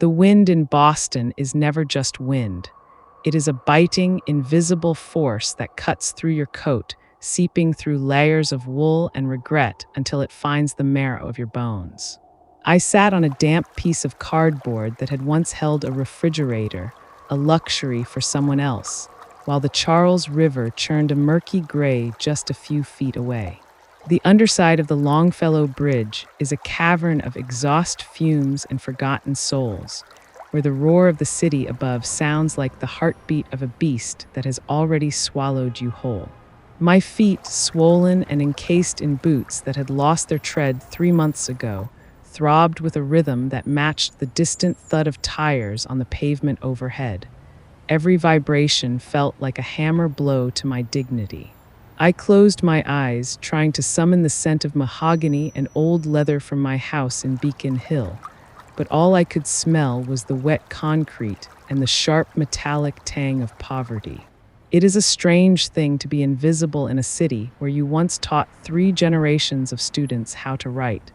The wind in Boston is never just wind. It is a biting, invisible force that cuts through your coat, seeping through layers of wool and regret until it finds the marrow of your bones. I sat on a damp piece of cardboard that had once held a refrigerator, a luxury for someone else, while the Charles River churned a murky gray just a few feet away. The underside of the Longfellow Bridge is a cavern of exhaust fumes and forgotten souls, where the roar of the city above sounds like the heartbeat of a beast that has already swallowed you whole. My feet, swollen and encased in boots that had lost their tread 3 months ago, throbbed with a rhythm that matched the distant thud of tires on the pavement overhead. Every vibration felt like a hammer blow to my dignity. I closed my eyes, trying to summon the scent of mahogany and old leather from my house in Beacon Hill, but all I could smell was the wet concrete and the sharp metallic tang of poverty. It is a strange thing to be invisible in a city where you once taught 3 generations of students how to write.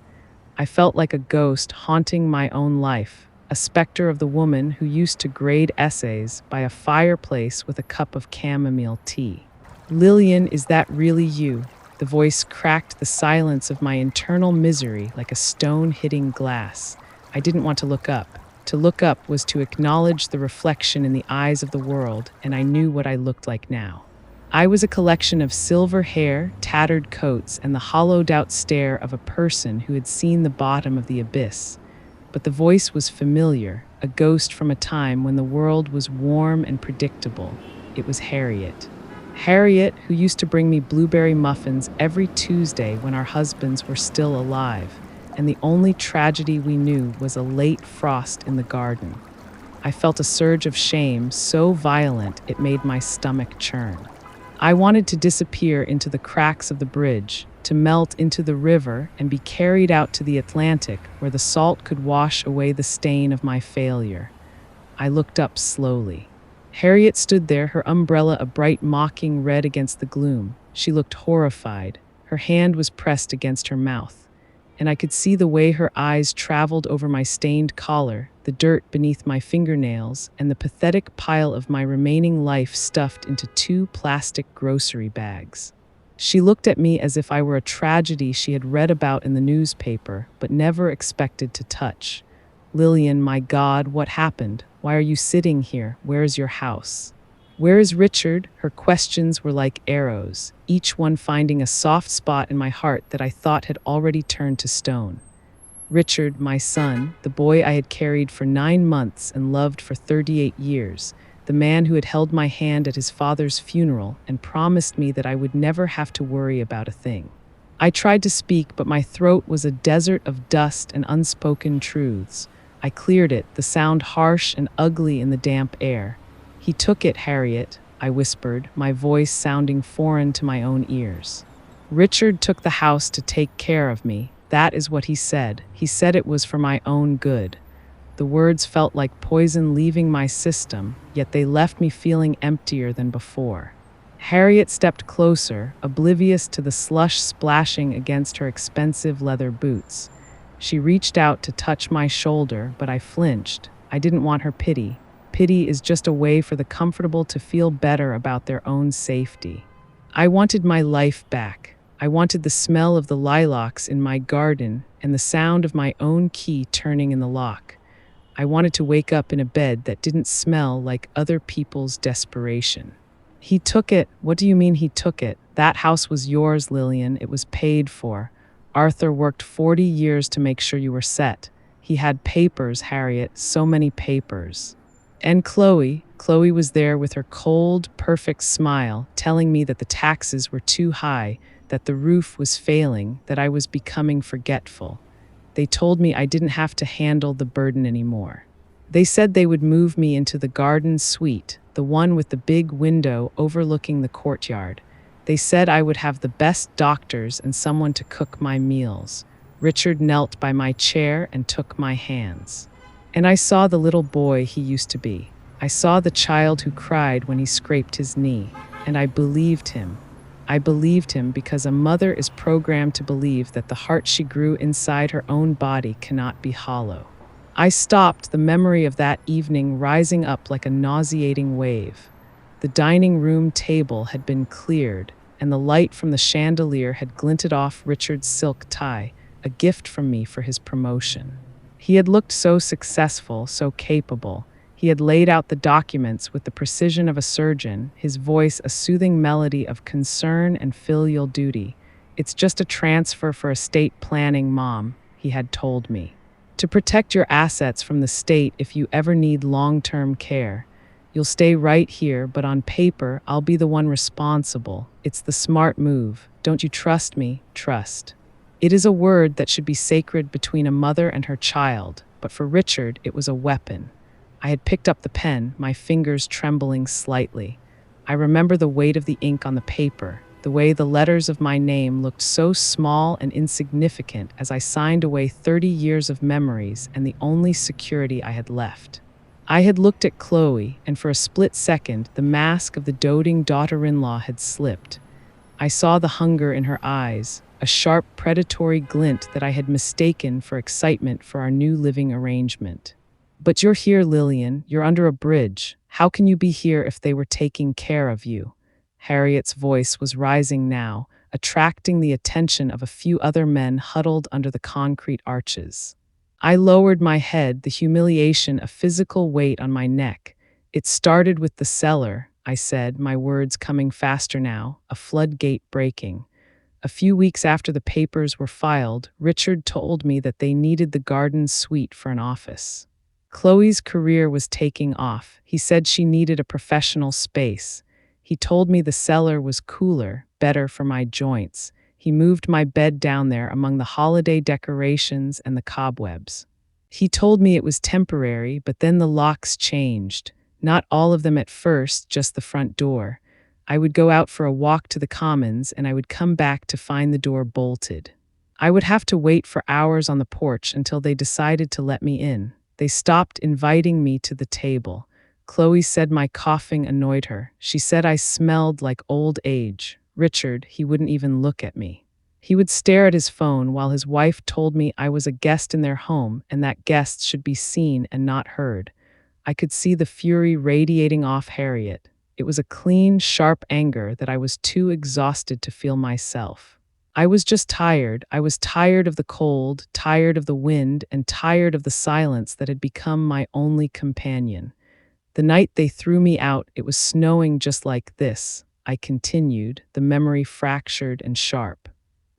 I felt like a ghost haunting my own life, a specter of the woman who used to grade essays by a fireplace with a cup of chamomile tea. "Lillian, is that really you?" The voice cracked the silence of my internal misery like a stone hitting glass. I didn't want to look up. To look up was to acknowledge the reflection in the eyes of the world, and I knew what I looked like now. I was a collection of silver hair, tattered coats, and the hollowed-out stare of a person who had seen the bottom of the abyss. But the voice was familiar, a ghost from a time when the world was warm and predictable. It was Harriet. Harriet, who used to bring me blueberry muffins every Tuesday when our husbands were still alive, and the only tragedy we knew was a late frost in the garden. I felt a surge of shame so violent it made my stomach churn. I wanted to disappear into the cracks of the bridge, to melt into the river and be carried out to the Atlantic where the salt could wash away the stain of my failure. I looked up slowly. Harriet stood there, her umbrella a bright mocking red against the gloom. She looked horrified. Her hand was pressed against her mouth, and I could see the way her eyes traveled over my stained collar, the dirt beneath my fingernails, and the pathetic pile of my remaining life stuffed into 2 plastic grocery bags. She looked at me as if I were a tragedy she had read about in the newspaper, but never expected to touch. "Lillian, my God, what happened? Why are you sitting here? Where is your house? Where is Richard?" Her questions were like arrows, each one finding a soft spot in my heart that I thought had already turned to stone. Richard, my son, the boy I had carried for 9 months and loved for 38 years, the man who had held my hand at his father's funeral and promised me that I would never have to worry about a thing. I tried to speak, but my throat was a desert of dust and unspoken truths. I cleared it, the sound harsh and ugly in the damp air. "He took it, Harriet," I whispered, my voice sounding foreign to my own ears. "Richard took the house to take care of me. That is what he said. He said it was for my own good." The words felt like poison leaving my system, yet they left me feeling emptier than before. Harriet stepped closer, oblivious to the slush splashing against her expensive leather boots. She reached out to touch my shoulder, but I flinched. I didn't want her pity. Pity is just a way for the comfortable to feel better about their own safety. I wanted my life back. I wanted the smell of the lilacs in my garden and the sound of my own key turning in the lock. I wanted to wake up in a bed that didn't smell like other people's desperation. "He took it." "What do you mean he took it? That house was yours, Lillian. It was paid for. Arthur worked 40 years to make sure you were set. He had papers, Harriet, so many papers." And Chloe was there with her cold, perfect smile, telling me that the taxes were too high, that the roof was failing, that I was becoming forgetful. They told me I didn't have to handle the burden anymore. They said they would move me into the garden suite, the one with the big window overlooking the courtyard. They said I would have the best doctors and someone to cook my meals. Richard knelt by my chair and took my hands. And I saw the little boy he used to be. I saw the child who cried when he scraped his knee, and I believed him. I believed him because a mother is programmed to believe that the heart she grew inside her own body cannot be hollow. I stopped, the memory of that evening rising up like a nauseating wave. The dining room table had been cleared, and the light from the chandelier had glinted off Richard's silk tie, a gift from me for his promotion. He had looked so successful, so capable. He had laid out the documents with the precision of a surgeon, his voice a soothing melody of concern and filial duty. "It's just a transfer for estate planning, Mom," he had told me. "To protect your assets from the state if you ever need long-term care. You'll stay right here, but on paper, I'll be the one responsible. It's the smart move. Don't you trust me? Trust." It is a word that should be sacred between a mother and her child, but for Richard, it was a weapon. I had picked up the pen, my fingers trembling slightly. I remember the weight of the ink on the paper, the way the letters of my name looked so small and insignificant as I signed away 30 years of memories and the only security I had left. I had looked at Chloe, and for a split second, the mask of the doting daughter-in-law had slipped. I saw the hunger in her eyes, a sharp predatory glint that I had mistaken for excitement for our new living arrangement. "But you're here, Lillian. You're under a bridge. How can you be here if they were taking care of you?" Harriet's voice was rising now, attracting the attention of a few other men huddled under the concrete arches. I lowered my head, the humiliation a physical weight on my neck. "It started with the cellar," I said, my words coming faster now, a floodgate breaking. "A few weeks after the papers were filed, Richard told me that they needed the garden suite for an office. Chloe's career was taking off. He said she needed a professional space. He told me the cellar was cooler, better for my joints. He moved my bed down there among the holiday decorations and the cobwebs. He told me it was temporary, but then the locks changed. Not all of them at first, just the front door. I would go out for a walk to the commons, and I would come back to find the door bolted. I would have to wait for hours on the porch until they decided to let me in. They stopped inviting me to the table. Chloe said my coughing annoyed her. She said I smelled like old age. Richard, he wouldn't even look at me. He would stare at his phone while his wife told me I was a guest in their home and that guests should be seen and not heard. I could see the fury radiating off Harriet. It was a clean, sharp anger that I was too exhausted to feel myself. I was just tired. I was tired of the cold, tired of the wind, and tired of the silence that had become my only companion. The night they threw me out, it was snowing just like this. I continued, the memory fractured and sharp.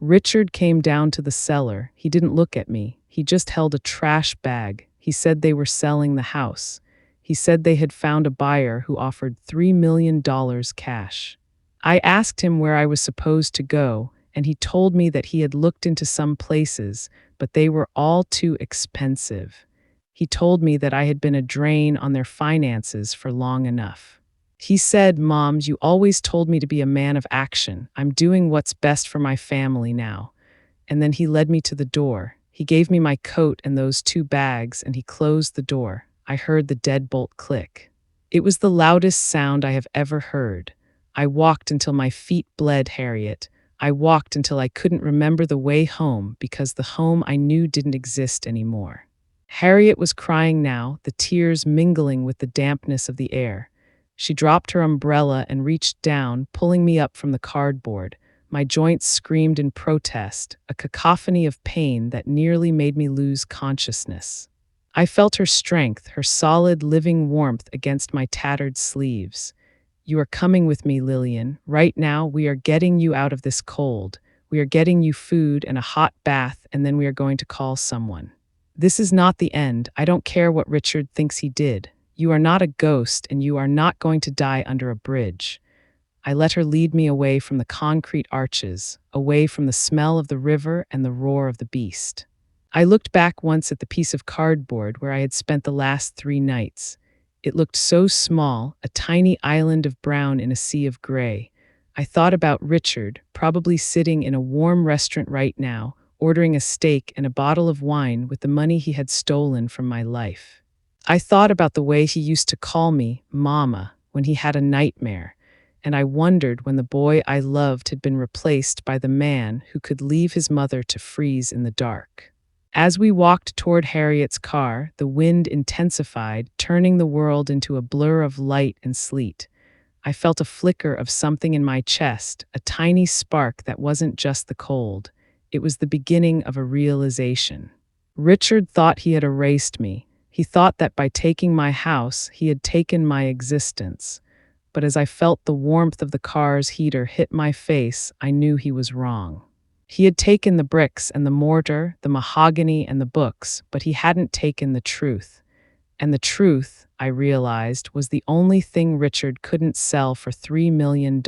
Richard came down to the cellar. He didn't look at me. He just held a trash bag. He said they were selling the house. He said they had found a buyer who offered $3 million cash. I asked him where I was supposed to go, and he told me that he had looked into some places, but they were all too expensive. He told me that I had been a drain on their finances for long enough. He said, "Moms, you always told me to be a man of action. I'm doing what's best for my family now." And then he led me to the door. He gave me my coat and those 2 bags, and he closed the door. I heard the deadbolt click. It was the loudest sound I have ever heard. I walked until my feet bled, Harriet. I walked until I couldn't remember the way home because the home I knew didn't exist anymore. Harriet was crying now, the tears mingling with the dampness of the air. She dropped her umbrella and reached down, pulling me up from the cardboard. My joints screamed in protest, a cacophony of pain that nearly made me lose consciousness. I felt her strength, her solid, living warmth against my tattered sleeves. "You are coming with me, Lillian. Right now, we are getting you out of this cold. We are getting you food and a hot bath, and then we are going to call someone. This is not the end. I don't care what Richard thinks he did. You are not a ghost, and you are not going to die under a bridge." I let her lead me away from the concrete arches, away from the smell of the river and the roar of the beast. I looked back once at the piece of cardboard where I had spent the last 3 nights. It looked so small, a tiny island of brown in a sea of gray. I thought about Richard, probably sitting in a warm restaurant right now, ordering a steak and a bottle of wine with the money he had stolen from my life. I thought about the way he used to call me Mama when he had a nightmare, and I wondered when the boy I loved had been replaced by the man who could leave his mother to freeze in the dark. As we walked toward Harriet's car, the wind intensified, turning the world into a blur of light and sleet. I felt a flicker of something in my chest, a tiny spark that wasn't just the cold. It was the beginning of a realization. Richard thought he had erased me. He thought that by taking my house, he had taken my existence. But as I felt the warmth of the car's heater hit my face, I knew he was wrong. He had taken the bricks and the mortar, the mahogany and the books, but he hadn't taken the truth. And the truth, I realized, was the only thing Richard couldn't sell for $3 million.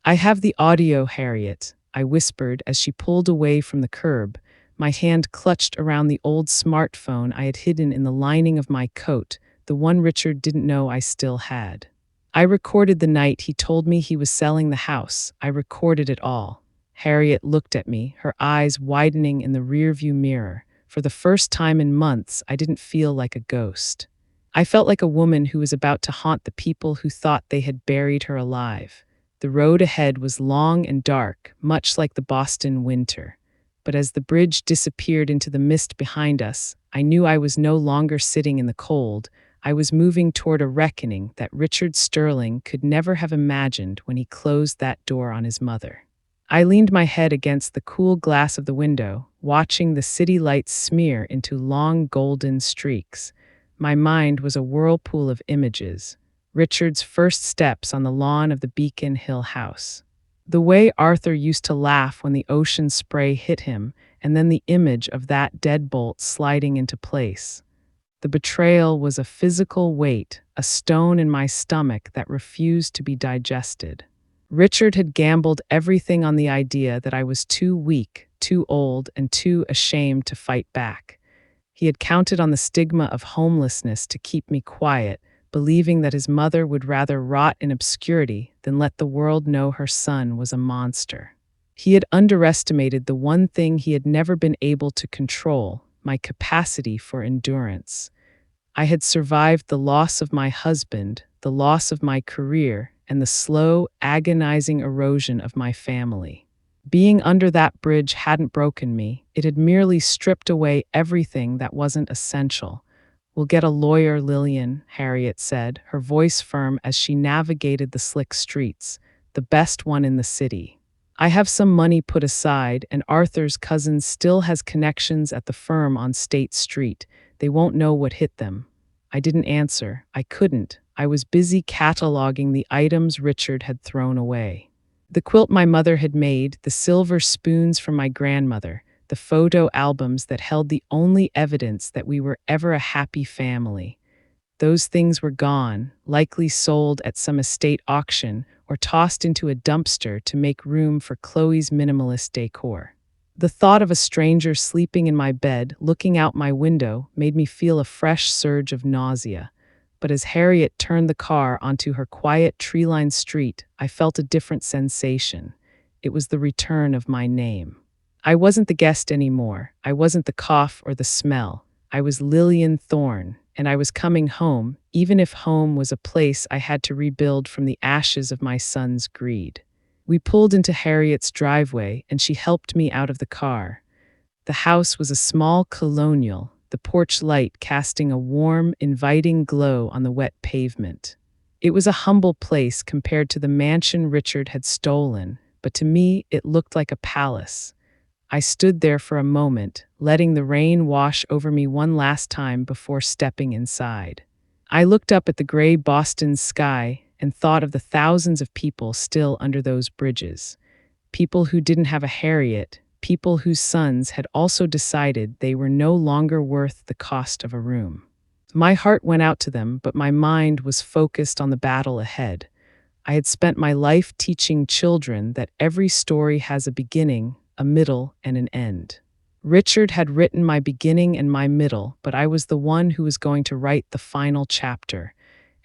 "I have the audio, Harriet," I whispered as she pulled away from the curb, my hand clutched around the old smartphone I had hidden in the lining of my coat, the one Richard didn't know I still had. "I recorded the night he told me he was selling the house. I recorded it all." Harriet looked at me, her eyes widening in the rearview mirror. For the first time in months, I didn't feel like a ghost. I felt like a woman who was about to haunt the people who thought they had buried her alive. The road ahead was long and dark, much like the Boston winter. But as the bridge disappeared into the mist behind us, I knew I was no longer sitting in the cold. I was moving toward a reckoning that Richard Sterling could never have imagined when he closed that door on his mother. I leaned my head against the cool glass of the window, watching the city lights smear into long golden streaks. My mind was a whirlpool of images. Richard's first steps on the lawn of the Beacon Hill house. The way Arthur used to laugh when the ocean spray hit him, and then the image of that deadbolt sliding into place. The betrayal was a physical weight, a stone in my stomach that refused to be digested. Richard had gambled everything on the idea that I was too weak, too old, and too ashamed to fight back. He had counted on the stigma of homelessness to keep me quiet, believing that his mother would rather rot in obscurity than let the world know her son was a monster. He had underestimated the one thing he had never been able to control, my capacity for endurance. I had survived the loss of my husband, the loss of my career, and the slow, agonizing erosion of my family. Being under that bridge hadn't broken me, it had merely stripped away everything that wasn't essential. "We'll get a lawyer, Lillian," Harriet said, her voice firm as she navigated the slick streets, "the best one in the city. I have some money put aside, and Arthur's cousin still has connections at the firm on State Street. They won't know what hit them." I didn't answer. I couldn't. I was busy cataloging the items Richard had thrown away. The quilt my mother had made, the silver spoons from my grandmother, the photo albums that held the only evidence that we were ever a happy family. Those things were gone, likely sold at some estate auction or tossed into a dumpster to make room for Chloe's minimalist decor. The thought of a stranger sleeping in my bed, looking out my window, made me feel a fresh surge of nausea. But as Harriet turned the car onto her quiet tree-lined street, I felt a different sensation. It was the return of my name. I wasn't the guest anymore. I wasn't the cough or the smell. I was Lillian Thorne, and I was coming home, even if home was a place I had to rebuild from the ashes of my son's greed. We pulled into Harriet's driveway, and she helped me out of the car. The house was a small colonial, the porch light casting a warm, inviting glow on the wet pavement. It was a humble place compared to the mansion Richard had stolen, but to me it looked like a palace. I stood there for a moment, letting the rain wash over me one last time before stepping inside. I looked up at the gray Boston sky and thought of the thousands of people still under those bridges. People who didn't have a Harriet, people whose sons had also decided they were no longer worth the cost of a room. My heart went out to them, but my mind was focused on the battle ahead. I had spent my life teaching children that every story has a beginning, a middle, and an end. Richard had written my beginning and my middle, but I was the one who was going to write the final chapter.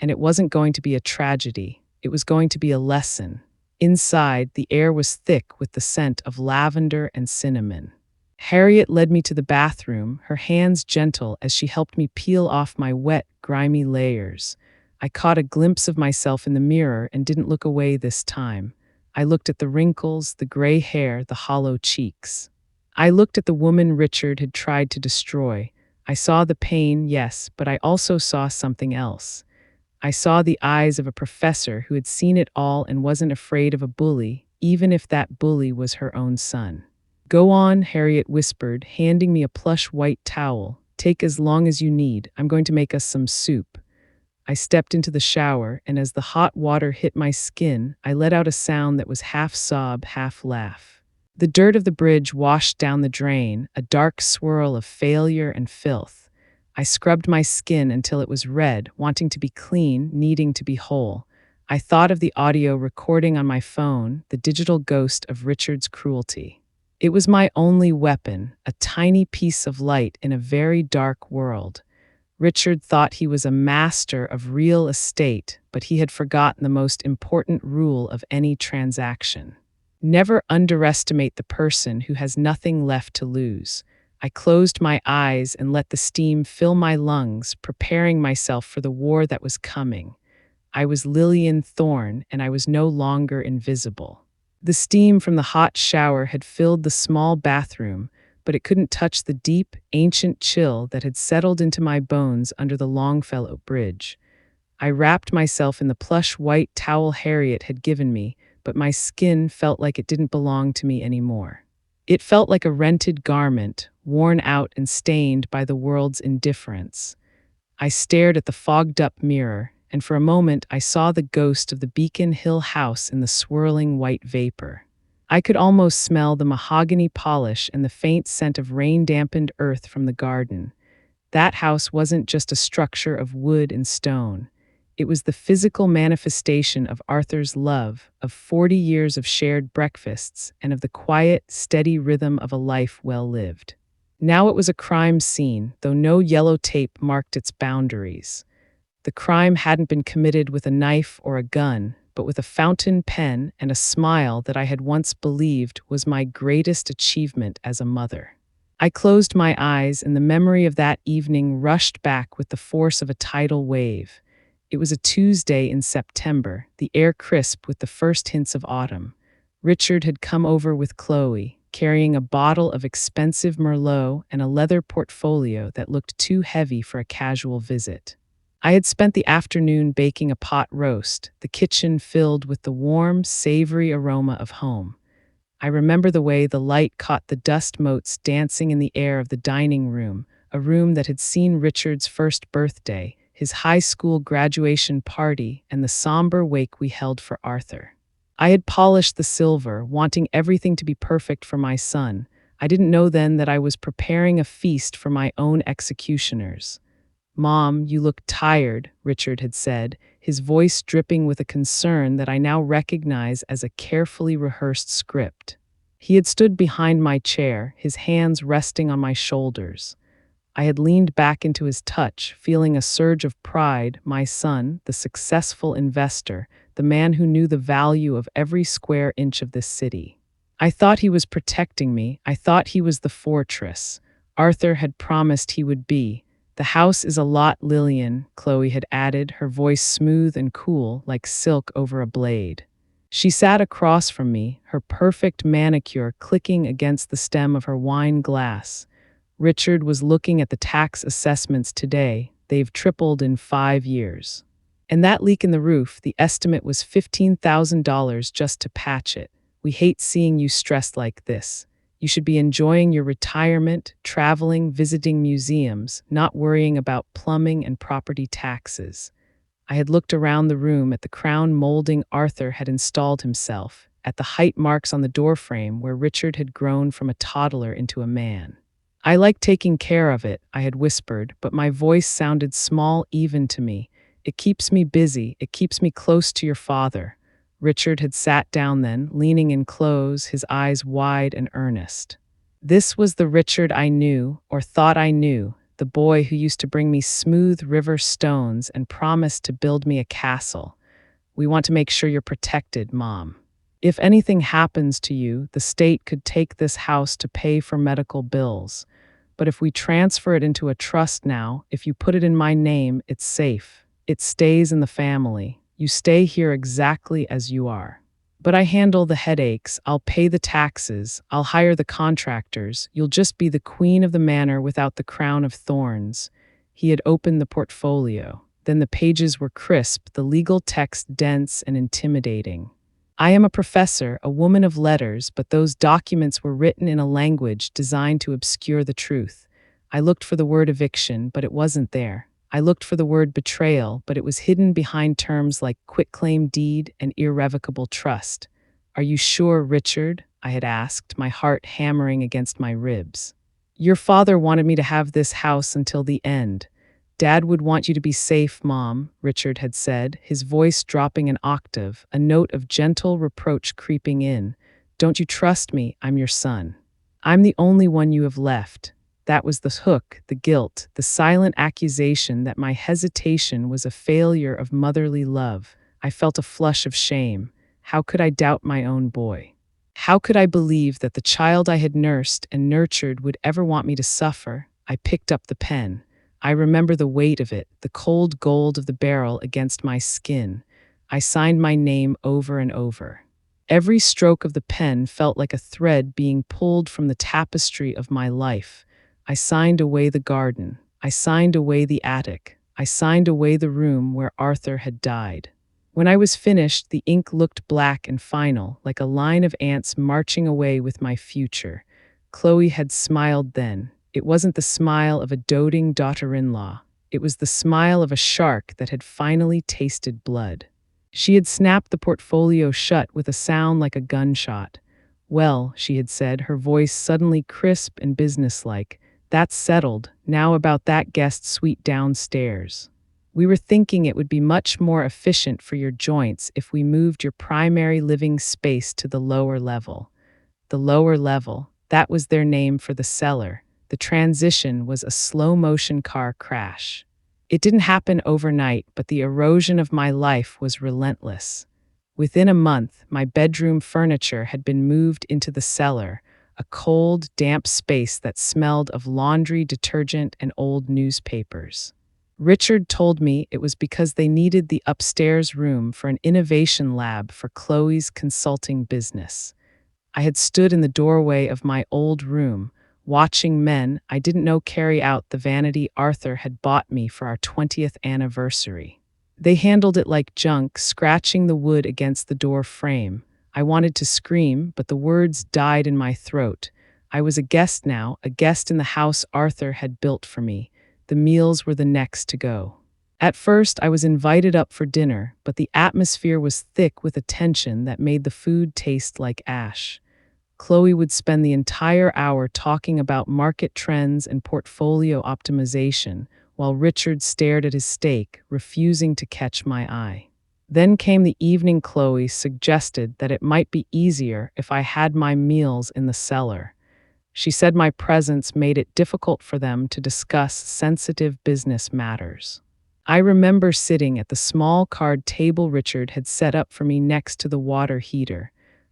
And it wasn't going to be a tragedy. It was going to be a lesson. Inside, the air was thick with the scent of lavender and cinnamon. Harriet led me to the bathroom, her hands gentle as she helped me peel off my wet, grimy layers. I caught a glimpse of myself in the mirror and didn't look away this time. I looked at the wrinkles, the gray hair, the hollow cheeks. I looked at the woman Richard had tried to destroy. I saw the pain, yes, but I also saw something else. I saw the eyes of a professor who had seen it all and wasn't afraid of a bully, even if that bully was her own son. Go on, Harriet whispered, handing me a plush white towel. Take as long as you need. I'm going to make us some soup. I stepped into the shower, and as the hot water hit my skin, I let out a sound that was half sob, half laugh. The dirt of the bridge washed down the drain, a dark swirl of failure and filth. I scrubbed my skin until it was red, wanting to be clean, needing to be whole. I thought of the audio recording on my phone, the digital ghost of Richard's cruelty. It was my only weapon, a tiny piece of light in a very dark world. Richard thought he was a master of real estate, but he had forgotten the most important rule of any transaction. Never underestimate the person who has nothing left to lose. I closed my eyes and let the steam fill my lungs, preparing myself for the war that was coming. I was Lillian Thorne, and I was no longer invisible. The steam from the hot shower had filled the small bathroom, but it couldn't touch the deep, ancient chill that had settled into my bones under the Longfellow Bridge. I wrapped myself in the plush white towel Harriet had given me, but my skin felt like it didn't belong to me anymore. It felt like a rented garment, worn out and stained by the world's indifference. I stared at the fogged-up mirror, and for a moment I saw the ghost of the Beacon Hill house in the swirling white vapor. I could almost smell the mahogany polish and the faint scent of rain-dampened earth from the garden. That house wasn't just a structure of wood and stone. It was the physical manifestation of Arthur's love, of 40 years of shared breakfasts, and of the quiet, steady rhythm of a life well lived. Now it was a crime scene, though no yellow tape marked its boundaries. The crime hadn't been committed with a knife or a gun, but with a fountain pen and a smile that I had once believed was my greatest achievement as a mother. I closed my eyes, and the memory of that evening rushed back with the force of a tidal wave. It was a Tuesday in September, the air crisp with the first hints of autumn. Richard had come over with Chloe, carrying a bottle of expensive Merlot and a leather portfolio that looked too heavy for a casual visit. I had spent the afternoon baking a pot roast, the kitchen filled with the warm, savory aroma of home. I remember the way the light caught the dust motes dancing in the air of the dining room, a room that had seen Richard's first birthday, his high school graduation party, and the somber wake we held for Arthur. I had polished the silver, wanting everything to be perfect for my son. I didn't know then that I was preparing a feast for my own executioners. "Mom, you look tired," Richard had said, his voice dripping with a concern that I now recognize as a carefully rehearsed script. He had stood behind my chair, his hands resting on my shoulders. I had leaned back into his touch, feeling a surge of pride. My son, the successful investor, the man who knew the value of every square inch of this city. I thought he was protecting me. I thought he was the fortress Arthur had promised he would be. "The house is a lot, Lillian," Chloe had added, her voice smooth and cool, like silk over a blade. She sat across from me, her perfect manicure clicking against the stem of her wine glass. "Richard was looking at the tax assessments today. They've tripled in 5 years. And that leak in the roof, the estimate was $15,000 just to patch it. We hate seeing you stressed like this. You should be enjoying your retirement, traveling, visiting museums, not worrying about plumbing and property taxes." I had looked around the room at the crown molding Arthur had installed himself, at the height marks on the doorframe where Richard had grown from a toddler into a man. "I like taking care of it," I had whispered, but my voice sounded small even to me. "It keeps me busy. It keeps me close to your father." Richard had sat down then, leaning in close, his eyes wide and earnest. This was the Richard I knew, or thought I knew, the boy who used to bring me smooth river stones and promised to build me a castle. "We want to make sure you're protected, Mom. If anything happens to you, the state could take this house to pay for medical bills. But if we transfer it into a trust now, if you put it in my name, it's safe. It stays in the family. You stay here exactly as you are." But I handle the headaches, I'll pay the taxes, I'll hire the contractors, you'll just be the queen of the manor without the crown of thorns. He had opened the portfolio. Then the pages were crisp, the legal text dense and intimidating. I am a professor, a woman of letters, but those documents were written in a language designed to obscure the truth. I looked for the word eviction, but it wasn't there. I looked for the word betrayal, but it was hidden behind terms like quitclaim deed and irrevocable trust. Are you sure, Richard? I had asked, my heart hammering against my ribs. Your father wanted me to have this house until the end. Dad would want you to be safe, Mom, Richard had said, his voice dropping an octave, a note of gentle reproach creeping in. Don't you trust me? I'm your son. I'm the only one you have left. That was the hook, the guilt, the silent accusation that my hesitation was a failure of motherly love. I felt a flush of shame. How could I doubt my own boy? How could I believe that the child I had nursed and nurtured would ever want me to suffer? I picked up the pen. I remember the weight of it, the cold gold of the barrel against my skin. I signed my name over and over. Every stroke of the pen felt like a thread being pulled from the tapestry of my life. I signed away the garden. I signed away the attic. I signed away the room where Arthur had died. When I was finished, the ink looked black and final, like a line of ants marching away with my future. Chloe had smiled then. It wasn't the smile of a doting daughter-in-law. It was the smile of a shark that had finally tasted blood. She had snapped the portfolio shut with a sound like a gunshot. Well, she had said, her voice suddenly crisp and businesslike, that's settled. Now about that guest suite downstairs. We were thinking it would be much more efficient for your joints if we moved your primary living space to the lower level. The lower level, that was their name for the cellar. The transition was a slow-motion car crash. It didn't happen overnight, but the erosion of my life was relentless. Within a month, my bedroom furniture had been moved into the cellar, a cold, damp space that smelled of laundry, detergent, and old newspapers. Richard told me it was because they needed the upstairs room for an innovation lab for Chloe's consulting business. I had stood in the doorway of my old room, watching men I didn't know carry out the vanity Arthur had bought me for our 20th anniversary. They handled it like junk, scratching the wood against the door frame. I wanted to scream, but the words died in my throat. I was a guest now, a guest in the house Arthur had built for me. The meals were the next to go. At first, I was invited up for dinner, but the atmosphere was thick with a tension that made the food taste like ash. Chloe would spend the entire hour talking about market trends and portfolio optimization, while Richard stared at his steak, refusing to catch my eye. Then came the evening. Chloe suggested that it might be easier if I had my meals in the cellar. She said my presence made it difficult for them to discuss sensitive business matters. I remember sitting at the small card table Richard had set up for me next to the water heater.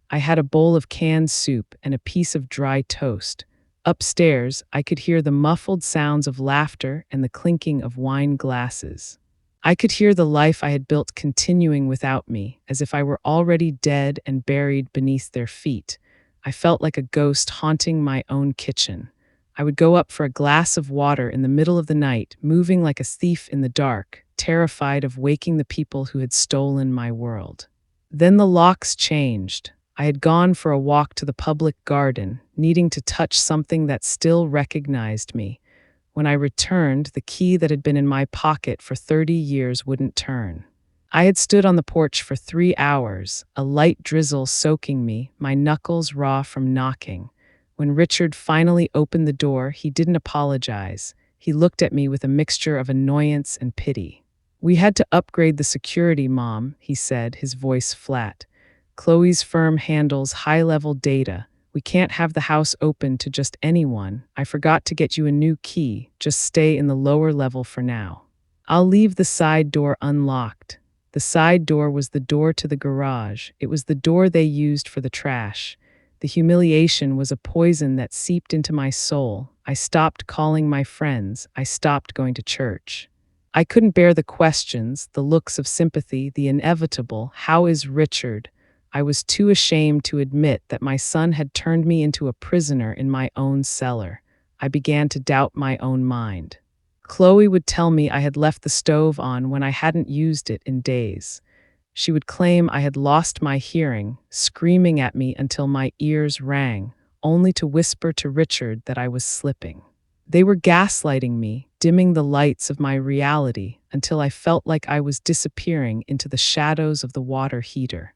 I had a bowl of canned soup and a piece of dry toast. Upstairs, I could hear the muffled sounds of laughter and the clinking of wine glasses. I could hear the life I had built continuing without me, as if I were already dead and buried beneath their feet. I felt like a ghost haunting my own kitchen. I would go up for a glass of water in the middle of the night, moving like a thief in the dark, terrified of waking the people who had stolen my world. Then the locks changed. I had gone for a walk to the public garden, needing to touch something that still recognized me. When I returned, the key that had been in my pocket for 30 years wouldn't turn. I had stood on the porch for 3 hours, a light drizzle soaking me, my knuckles raw from knocking. When Richard finally opened the door, he didn't apologize. He looked at me with a mixture of annoyance and pity. "We had to upgrade the security, Mom," he said, his voice flat. "Chloe's firm handles high-level data. We can't have the house open to just anyone. I forgot to get you a new key. Just stay in the lower level for now. I'll leave the side door unlocked." The side door was the door to the garage. It was the door they used for the trash. The humiliation was a poison that seeped into my soul. I stopped calling my friends. I stopped going to church. I couldn't bear the questions, the looks of sympathy, the inevitable, "How is Richard?" I was too ashamed to admit that my son had turned me into a prisoner in my own cellar. I began to doubt my own mind. Chloe would tell me I had left the stove on when I hadn't used it in days. She would claim I had lost my hearing, screaming at me until my ears rang, only to whisper to Richard that I was slipping. They were gaslighting me, dimming the lights of my reality until I felt like I was disappearing into the shadows of the water heater.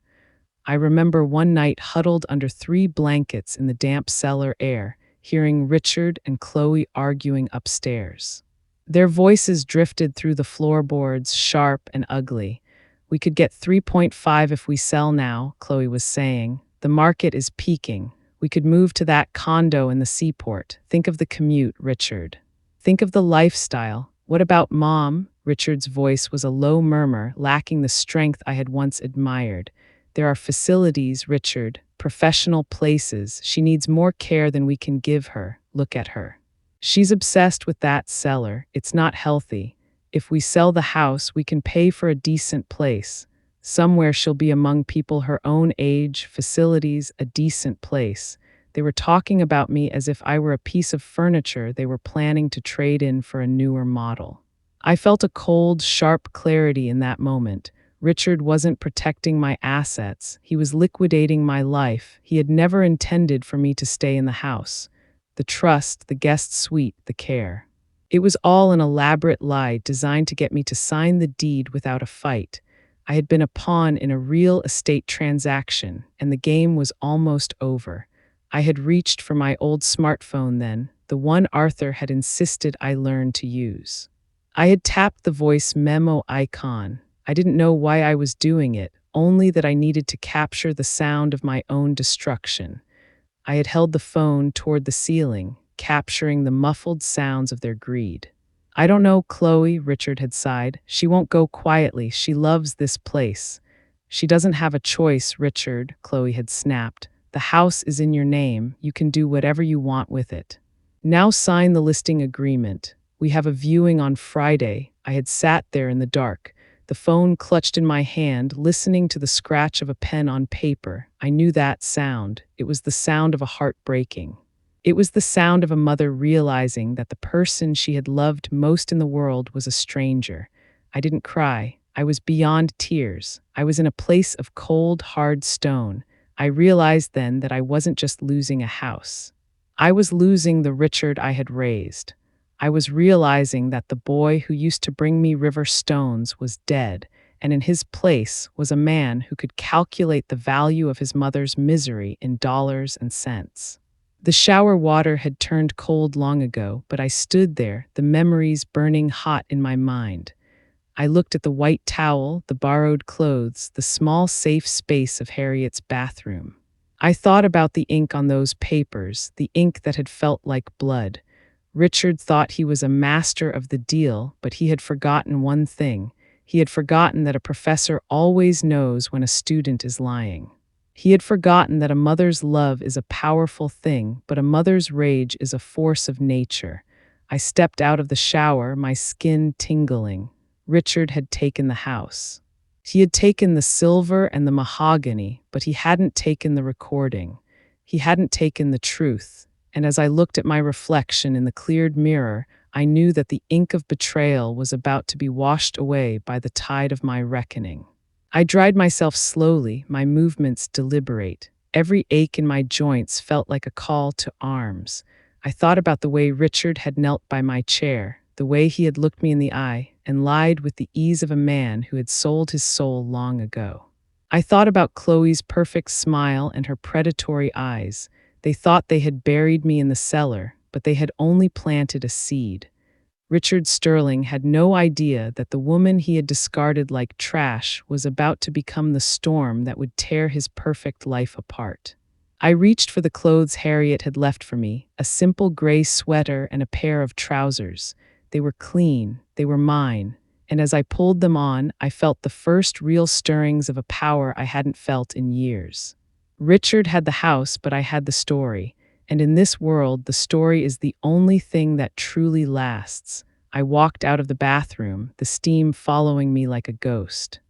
I remember one night huddled under 3 blankets in the damp cellar air, hearing Richard and Chloe arguing upstairs. Their voices drifted through the floorboards, sharp and ugly. "We could get 3.5 if we sell now," Chloe was saying. "The market is peaking. We could move to that condo in the seaport. Think of the commute, Richard. Think of the lifestyle. What about Mom?" Richard's voice was a low murmur, lacking the strength I had once admired. "There are facilities, Richard, professional places. She needs more care than we can give her. Look at her. She's obsessed with that cellar. It's not healthy. If we sell the house, we can pay for a decent place. Somewhere she'll be among people her own age, facilities, a decent place." They were talking about me as if I were a piece of furniture they were planning to trade in for a newer model. I felt a cold, sharp clarity in that moment. Richard wasn't protecting my assets. He was liquidating my life. He had never intended for me to stay in the house. The trust, the guest suite, the care. It was all an elaborate lie designed to get me to sign the deed without a fight. I had been a pawn in a real estate transaction, and the game was almost over. I had reached for my old smartphone then, the one Arthur had insisted I learn to use. I had tapped the voice memo icon. I didn't know why I was doing it, only that I needed to capture the sound of my own destruction. I had held the phone toward the ceiling, capturing the muffled sounds of their greed. "I don't know, Chloe," Richard had sighed. "She won't go quietly. She loves this place." "She doesn't have a choice, Richard," Chloe had snapped. "The house is in your name. You can do whatever you want with it. Now sign the listing agreement. We have a viewing on Friday." I had sat there in the dark, the phone clutched in my hand, listening to the scratch of a pen on paper. I knew that sound. It was the sound of a heart breaking. It was the sound of a mother realizing that the person she had loved most in the world was a stranger. I didn't cry. I was beyond tears. I was in a place of cold, hard stone. I realized then that I wasn't just losing a house. I was losing the Richard I had raised. I was realizing that the boy who used to bring me river stones was dead, and in his place was a man who could calculate the value of his mother's misery in dollars and cents. The shower water had turned cold long ago, but I stood there, the memories burning hot in my mind. I looked at the white towel, the borrowed clothes, the small safe space of Harriet's bathroom. I thought about the ink on those papers, the ink that had felt like blood. Richard thought he was a master of the deal, but he had forgotten one thing. He had forgotten that a professor always knows when a student is lying. He had forgotten that a mother's love is a powerful thing, but a mother's rage is a force of nature. I stepped out of the shower, my skin tingling. Richard had taken the house. He had taken the silver and the mahogany, but he hadn't taken the recording. He hadn't taken the truth. And as I looked at my reflection in the cleared mirror, I knew that the ink of betrayal was about to be washed away by the tide of my reckoning. I dried myself slowly, my movements deliberate. Every ache in my joints felt like a call to arms. I thought about the way Richard had knelt by my chair, the way he had looked me in the eye and lied with the ease of a man who had sold his soul long ago. I thought about Chloe's perfect smile and her predatory eyes. They thought they had buried me in the cellar, but they had only planted a seed. Richard Sterling had no idea that the woman he had discarded like trash was about to become the storm that would tear his perfect life apart. I reached for the clothes Harriet had left for me, a simple gray sweater and a pair of trousers. They were clean, they were mine, and as I pulled them on, I felt the first real stirrings of a power I hadn't felt in years. Richard had the house, but I had the story. And in this world, the story is the only thing that truly lasts. I walked out of the bathroom, the steam following me like a ghost.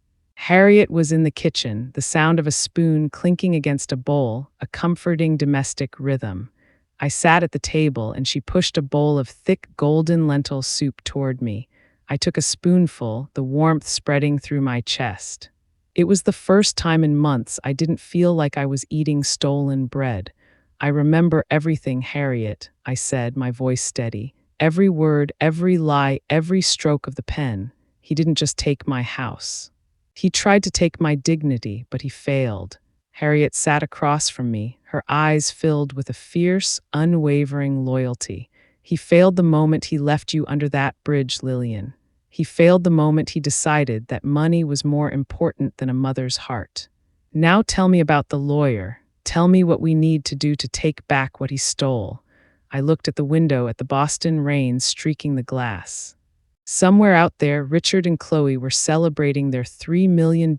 Harriet was in the kitchen, the sound of a spoon clinking against a bowl, a comforting domestic rhythm. I sat at the table and she pushed a bowl of thick golden lentil soup toward me. I took a spoonful, the warmth spreading through my chest. It was the first time in months I didn't feel like I was eating stolen bread. I remember everything, Harriet, I said, my voice steady. Every word, every lie, every stroke of the pen. He didn't just take my house. He tried to take my dignity, but he failed. Harriet sat across from me, her eyes filled with a fierce, unwavering loyalty. He failed the moment he left you under that bridge, Lillian. He failed the moment he decided that money was more important than a mother's heart. Now tell me about the lawyer. Tell me what we need to do to take back what he stole. I looked at the window at the Boston rain streaking the glass. Somewhere out there, Richard and Chloe were celebrating their $3 million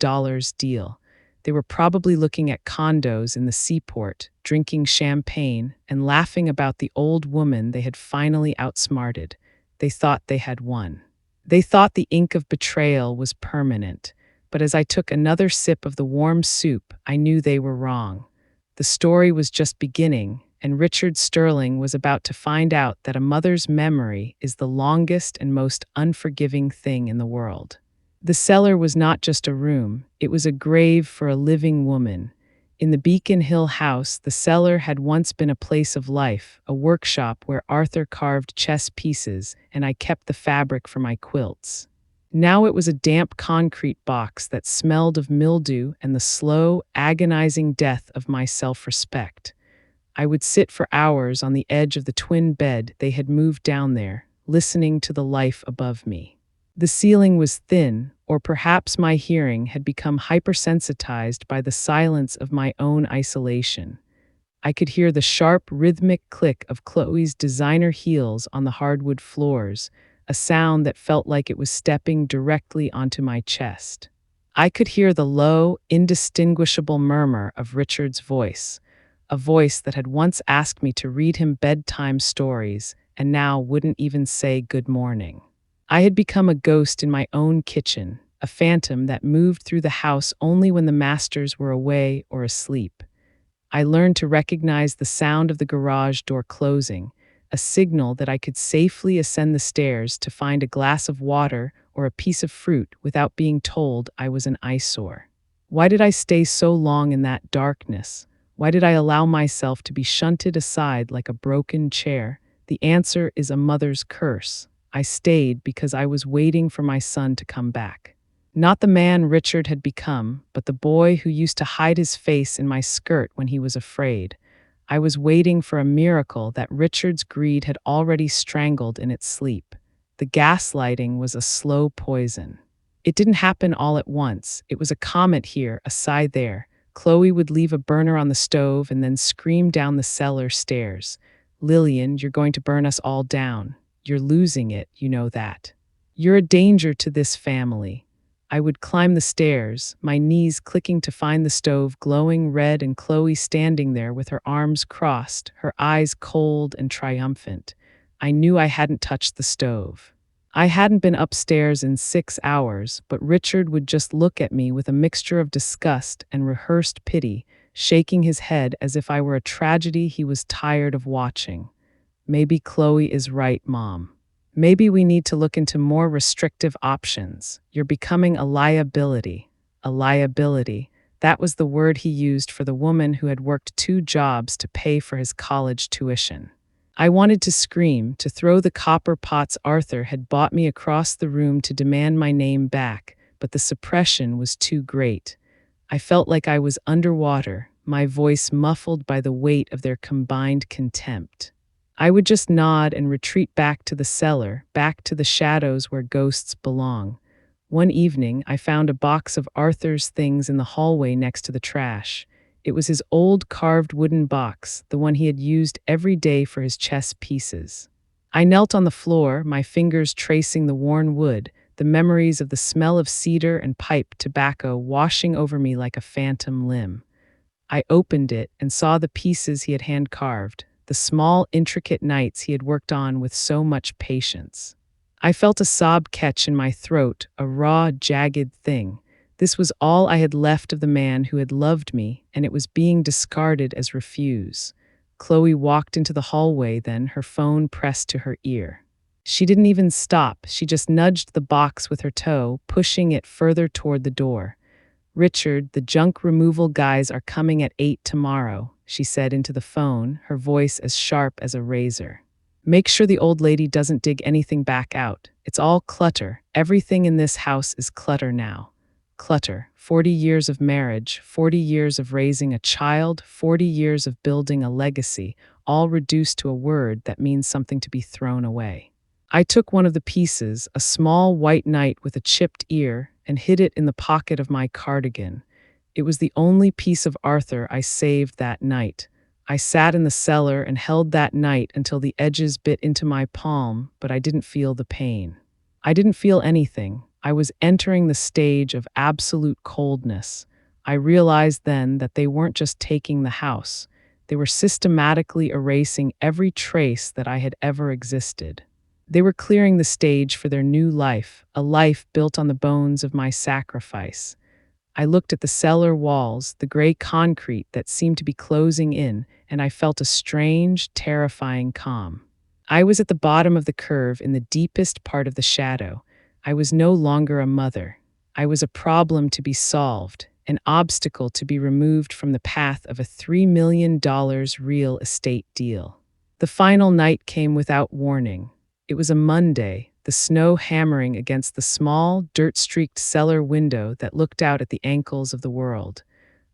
deal. They were probably looking at condos in the seaport, drinking champagne, and laughing about the old woman they had finally outsmarted. They thought they had won. They thought the ink of betrayal was permanent. But as I took another sip of the warm soup, I knew they were wrong. The story was just beginning, and Richard Sterling was about to find out that a mother's memory is the longest and most unforgiving thing in the world. The cellar was not just a room, it was a grave for a living woman. In the Beacon Hill house, the cellar had once been a place of life, a workshop where Arthur carved chess pieces and I kept the fabric for my quilts. Now it was a damp concrete box that smelled of mildew and the slow, agonizing death of my self-respect. I would sit for hours on the edge of the twin bed they had moved down there, listening to the life above me. The ceiling was thin, or perhaps my hearing had become hypersensitized by the silence of my own isolation. I could hear the sharp, rhythmic click of Chloe's designer heels on the hardwood floors, a sound that felt like it was stepping directly onto my chest. I could hear the low, indistinguishable murmur of Richard's voice, a voice that had once asked me to read him bedtime stories and now wouldn't even say good morning. I had become a ghost in my own kitchen, a phantom that moved through the house only when the masters were away or asleep. I learned to recognize the sound of the garage door closing, a signal that I could safely ascend the stairs to find a glass of water or a piece of fruit without being told I was an eyesore. Why did I stay so long in that darkness? Why did I allow myself to be shunted aside like a broken chair? The answer is a mother's curse. I stayed because I was waiting for my son to come back. Not the man Richard had become, but the boy who used to hide his face in my skirt when he was afraid. I was waiting for a miracle that Richard's greed had already strangled in its sleep. The gaslighting was a slow poison. It didn't happen all at once. It was a comet here, a sigh there. Chloe would leave a burner on the stove and then scream down the cellar stairs. "Lillian, you're going to burn us all down. You're losing it, you know that. You're a danger to this family." I would climb the stairs, my knees clicking to find the stove glowing red and Chloe standing there with her arms crossed, her eyes cold and triumphant. I knew I hadn't touched the stove. I hadn't been upstairs in 6 hours, but Richard would just look at me with a mixture of disgust and rehearsed pity, shaking his head as if I were a tragedy he was tired of watching. Maybe Chloe is right, Mom. Maybe we need to look into more restrictive options. You're becoming a liability. A liability. That was the word he used for the woman who had worked 2 jobs to pay for his college tuition. I wanted to scream, to throw the copper pots Arthur had bought me across the room to demand my name back, but the suppression was too great. I felt like I was underwater, my voice muffled by the weight of their combined contempt. I would just nod and retreat back to the cellar, back to the shadows where ghosts belong. One evening, I found a box of Arthur's things in the hallway next to the trash. It was his old carved wooden box, the one he had used every day for his chess pieces. I knelt on the floor, my fingers tracing the worn wood, the memories of the smell of cedar and pipe tobacco washing over me like a phantom limb. I opened it and saw the pieces he had hand-carved, the small, intricate knights he had worked on with so much patience. I felt a sob catch in my throat, a raw, jagged thing. This was all I had left of the man who had loved me, and it was being discarded as refuse. Chloe walked into the hallway then, her phone pressed to her ear. She didn't even stop, she just nudged the box with her toe, pushing it further toward the door. "Richard, the junk removal guys are coming at 8 tomorrow," she said into the phone, her voice as sharp as a razor. "Make sure the old lady doesn't dig anything back out. It's all clutter. Everything in this house is clutter now." Clutter. 40 years of marriage, 40 years of raising a child, 40 years of building a legacy, all reduced to a word that means something to be thrown away. I took one of the pieces, a small white knight with a chipped ear, and hid it in the pocket of my cardigan. It was the only piece of Arthur I saved that night. I sat in the cellar and held that knight until the edges bit into my palm, but I didn't feel the pain. I didn't feel anything. I was entering the stage of absolute coldness. I realized then that they weren't just taking the house. They were systematically erasing every trace that I had ever existed. They were clearing the stage for their new life, a life built on the bones of my sacrifice. I looked at the cellar walls, the gray concrete that seemed to be closing in, and I felt a strange, terrifying calm. I was at the bottom of the curve in the deepest part of the shadow. I was no longer a mother. I was a problem to be solved, an obstacle to be removed from the path of a $3 million real estate deal. The final night came without warning. It was a Monday, the snow hammering against the small, dirt-streaked cellar window that looked out at the ankles of the world.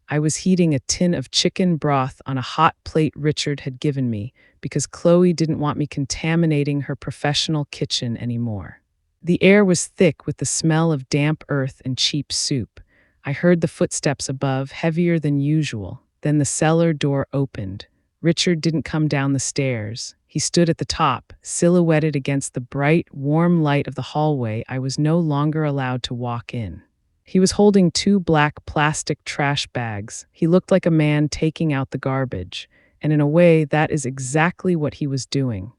I was heating a tin of chicken broth on a hot plate Richard had given me because Chloe didn't want me contaminating her professional kitchen anymore. The air was thick with the smell of damp earth and cheap soup. I heard the footsteps above, heavier than usual. Then the cellar door opened. Richard didn't come down the stairs. He stood at the top, silhouetted against the bright, warm light of the hallway. I was no longer allowed to walk in. He was holding 2 black plastic trash bags. He looked like a man taking out the garbage, and in a way, that is exactly what he was doing.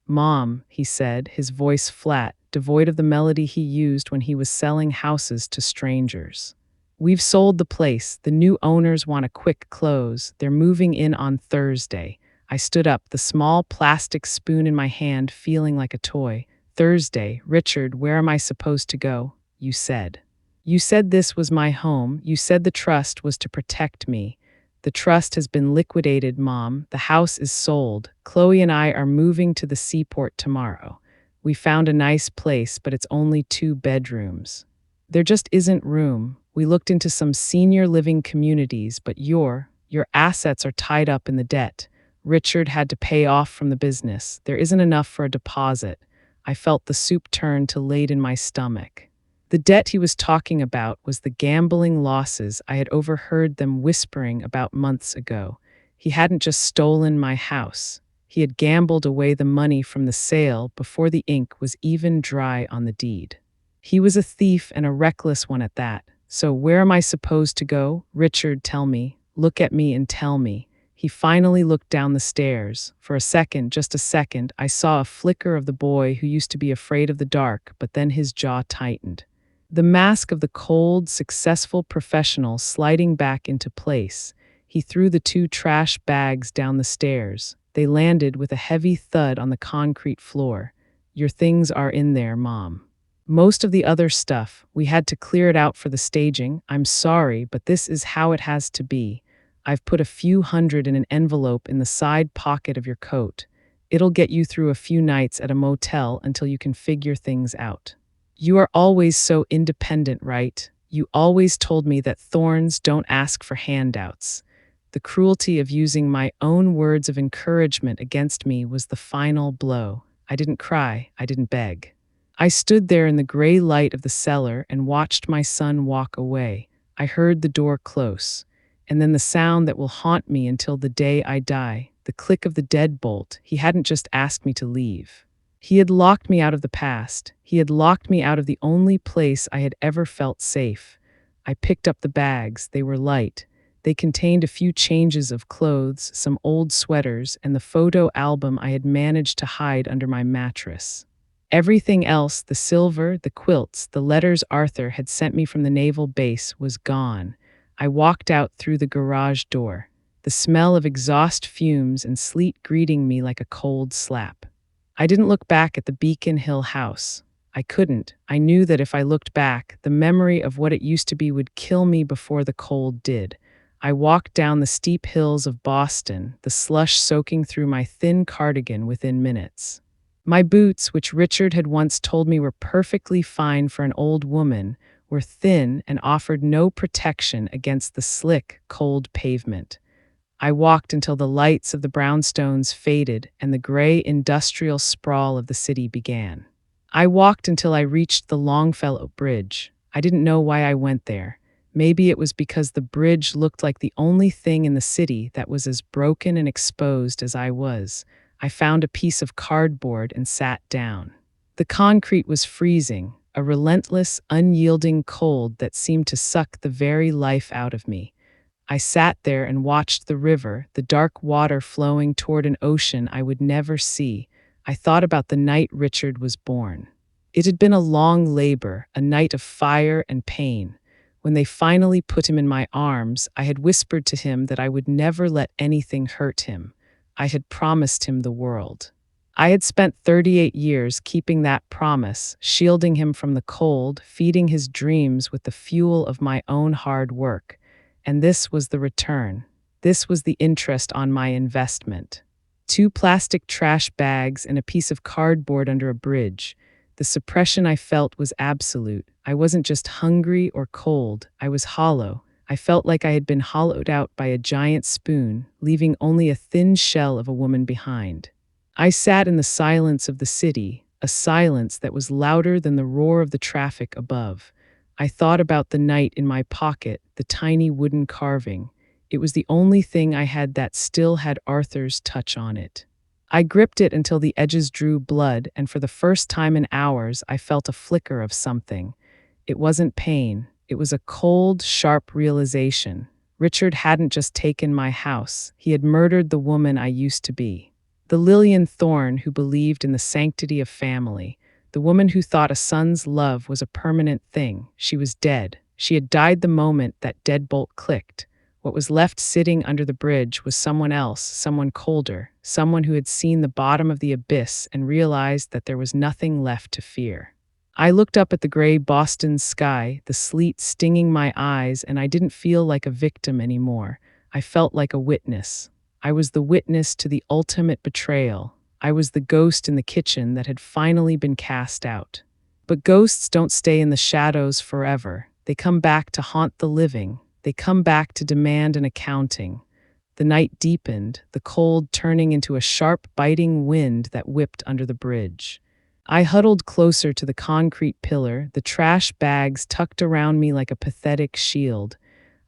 "Mom," he said, his voice flat, devoid of the melody he used when he was selling houses to strangers. "We've sold the place. The new owners want a quick close. They're moving in on Thursday." I stood up, the small plastic spoon in my hand, feeling like a toy. "Thursday, Richard, where am I supposed to go? You said. You said this was my home. You said the trust was to protect me. The trust has been liquidated, Mom. The house is sold. Chloe and I are moving to the seaport tomorrow. We found a nice place, but it's only 2 bedrooms. There just isn't room. We looked into some senior living communities, but your assets are tied up in the debt. Richard had to pay off from the business. There isn't enough for a deposit." I felt the soup turn to late in my stomach. The debt he was talking about was the gambling losses I had overheard them whispering about months ago. He hadn't just stolen my house. He had gambled away the money from the sale before the ink was even dry on the deed. He was a thief and a reckless one at that. "So where am I supposed to go? Richard, tell me. Look at me and tell me." He finally looked down the stairs. For a second, just a second, I saw a flicker of the boy who used to be afraid of the dark, but then his jaw tightened. The mask of the cold, successful professional sliding back into place. He threw the 2 trash bags down the stairs. They landed with a heavy thud on the concrete floor. "Your things are in there, Mom. Most of the other stuff, we had to clear it out for the staging. I'm sorry, but this is how it has to be. I've put a few hundred in an envelope in the side pocket of your coat. It'll get you through a few nights at a motel until you can figure things out. You are always so independent, right? You always told me that thorns don't ask for handouts." The cruelty of using my own words of encouragement against me was the final blow. I didn't cry. I didn't beg. I stood there in the gray light of the cellar and watched my son walk away. I heard the door close. And then the sound that will haunt me until the day I die, the click of the deadbolt. He hadn't just asked me to leave. He had locked me out of the past. He had locked me out of the only place I had ever felt safe. I picked up the bags. They were light. They contained a few changes of clothes, some old sweaters, and the photo album I had managed to hide under my mattress. Everything else, the silver, the quilts, the letters Arthur had sent me from the naval base, was gone. I walked out through the garage door, the smell of exhaust fumes and sleet greeting me like a cold slap. I didn't look back at the Beacon Hill house. I couldn't. I knew that if I looked back, the memory of what it used to be would kill me before the cold did. I walked down the steep hills of Boston, the slush soaking through my thin cardigan within minutes. My boots, which Richard had once told me were perfectly fine for an old woman, were thin and offered no protection against the slick, cold pavement. I walked until the lights of the brownstones faded and the gray industrial sprawl of the city began. I walked until I reached the Longfellow Bridge. I didn't know why I went there. Maybe it was because the bridge looked like the only thing in the city that was as broken and exposed as I was. I found a piece of cardboard and sat down. The concrete was freezing, a relentless, unyielding cold that seemed to suck the very life out of me. I sat there and watched the river, the dark water flowing toward an ocean I would never see. I thought about the night Richard was born. It had been a long labor, a night of fire and pain. When they finally put him in my arms, I had whispered to him that I would never let anything hurt him. I had promised him the world. I had spent 38 years keeping that promise, shielding him from the cold, feeding his dreams with the fuel of my own hard work. And this was the return. This was the interest on my investment. 2 plastic trash bags and a piece of cardboard under a bridge. The suppression I felt was absolute. I wasn't just hungry or cold, I was hollow. I felt like I had been hollowed out by a giant spoon, leaving only a thin shell of a woman behind. I sat in the silence of the city, a silence that was louder than the roar of the traffic above. I thought about the knight in my pocket, the tiny wooden carving. It was the only thing I had that still had Arthur's touch on it. I gripped it until the edges drew blood, and for the first time in hours, I felt a flicker of something. It wasn't pain. It was a cold, sharp realization. Richard hadn't just taken my house. He had murdered the woman I used to be. The Lillian Thorne who believed in the sanctity of family. The woman who thought a son's love was a permanent thing. She was dead. She had died the moment that deadbolt clicked. What was left sitting under the bridge was someone else, someone colder, someone who had seen the bottom of the abyss and realized that there was nothing left to fear. I looked up at the gray Boston sky, the sleet stinging my eyes, and I didn't feel like a victim anymore. I felt like a witness. I was the witness to the ultimate betrayal. I was the ghost in the kitchen that had finally been cast out. But ghosts don't stay in the shadows forever. They come back to haunt the living. They come back to demand an accounting. The night deepened, the cold turning into a sharp, biting wind that whipped under the bridge. I huddled closer to the concrete pillar, the trash bags tucked around me like a pathetic shield.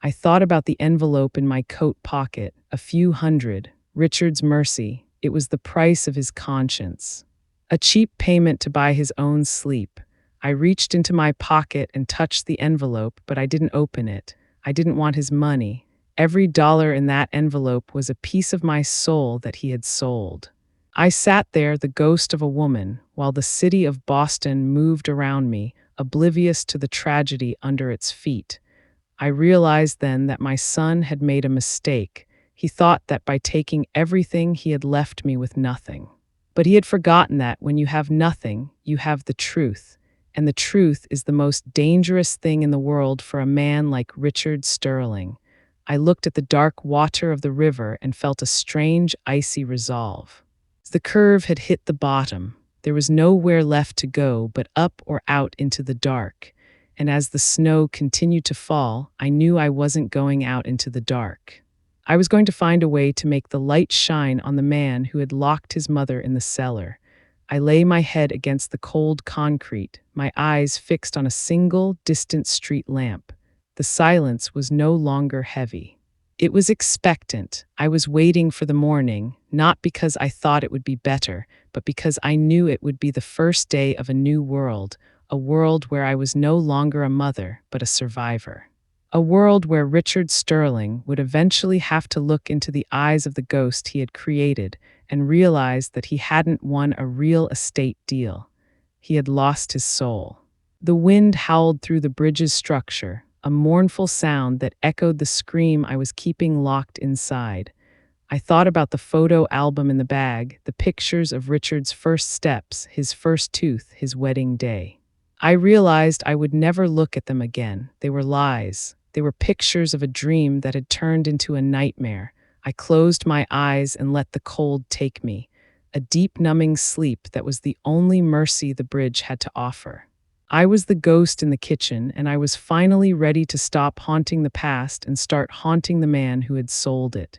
I thought about the envelope in my coat pocket, a few hundred, Richard's mercy. It was the price of his conscience. A cheap payment to buy his own sleep. I reached into my pocket and touched the envelope, but I didn't open it. I didn't want his money. Every dollar in that envelope was a piece of my soul that he had sold. I sat there, the ghost of a woman, while the city of Boston moved around me, oblivious to the tragedy under its feet. I realized then that my son had made a mistake. He thought that by taking everything, he had left me with nothing. But he had forgotten that when you have nothing, you have the truth. And the truth is the most dangerous thing in the world for a man like Richard Sterling. I looked at the dark water of the river and felt a strange, icy resolve. The curve had hit the bottom. There was nowhere left to go but up or out into the dark. And as the snow continued to fall, I knew I wasn't going out into the dark. I was going to find a way to make the light shine on the man who had locked his mother in the cellar. I lay my head against the cold concrete, my eyes fixed on a single, distant street lamp. The silence was no longer heavy. It was expectant. I was waiting for the morning, not because I thought it would be better, but because I knew it would be the first day of a new world, a world where I was no longer a mother, but a survivor. A world where Richard Sterling would eventually have to look into the eyes of the ghost he had created and realize that he hadn't won a real estate deal. He had lost his soul. The wind howled through the bridge's structure, a mournful sound that echoed the scream I was keeping locked inside. I thought about the photo album in the bag, the pictures of Richard's first steps, his first tooth, his wedding day. I realized I would never look at them again. They were lies. They were pictures of a dream that had turned into a nightmare. I closed my eyes and let the cold take me, a deep, numbing sleep that was the only mercy the bridge had to offer. I was the ghost in the kitchen, and I was finally ready to stop haunting the past and start haunting the man who had sold it.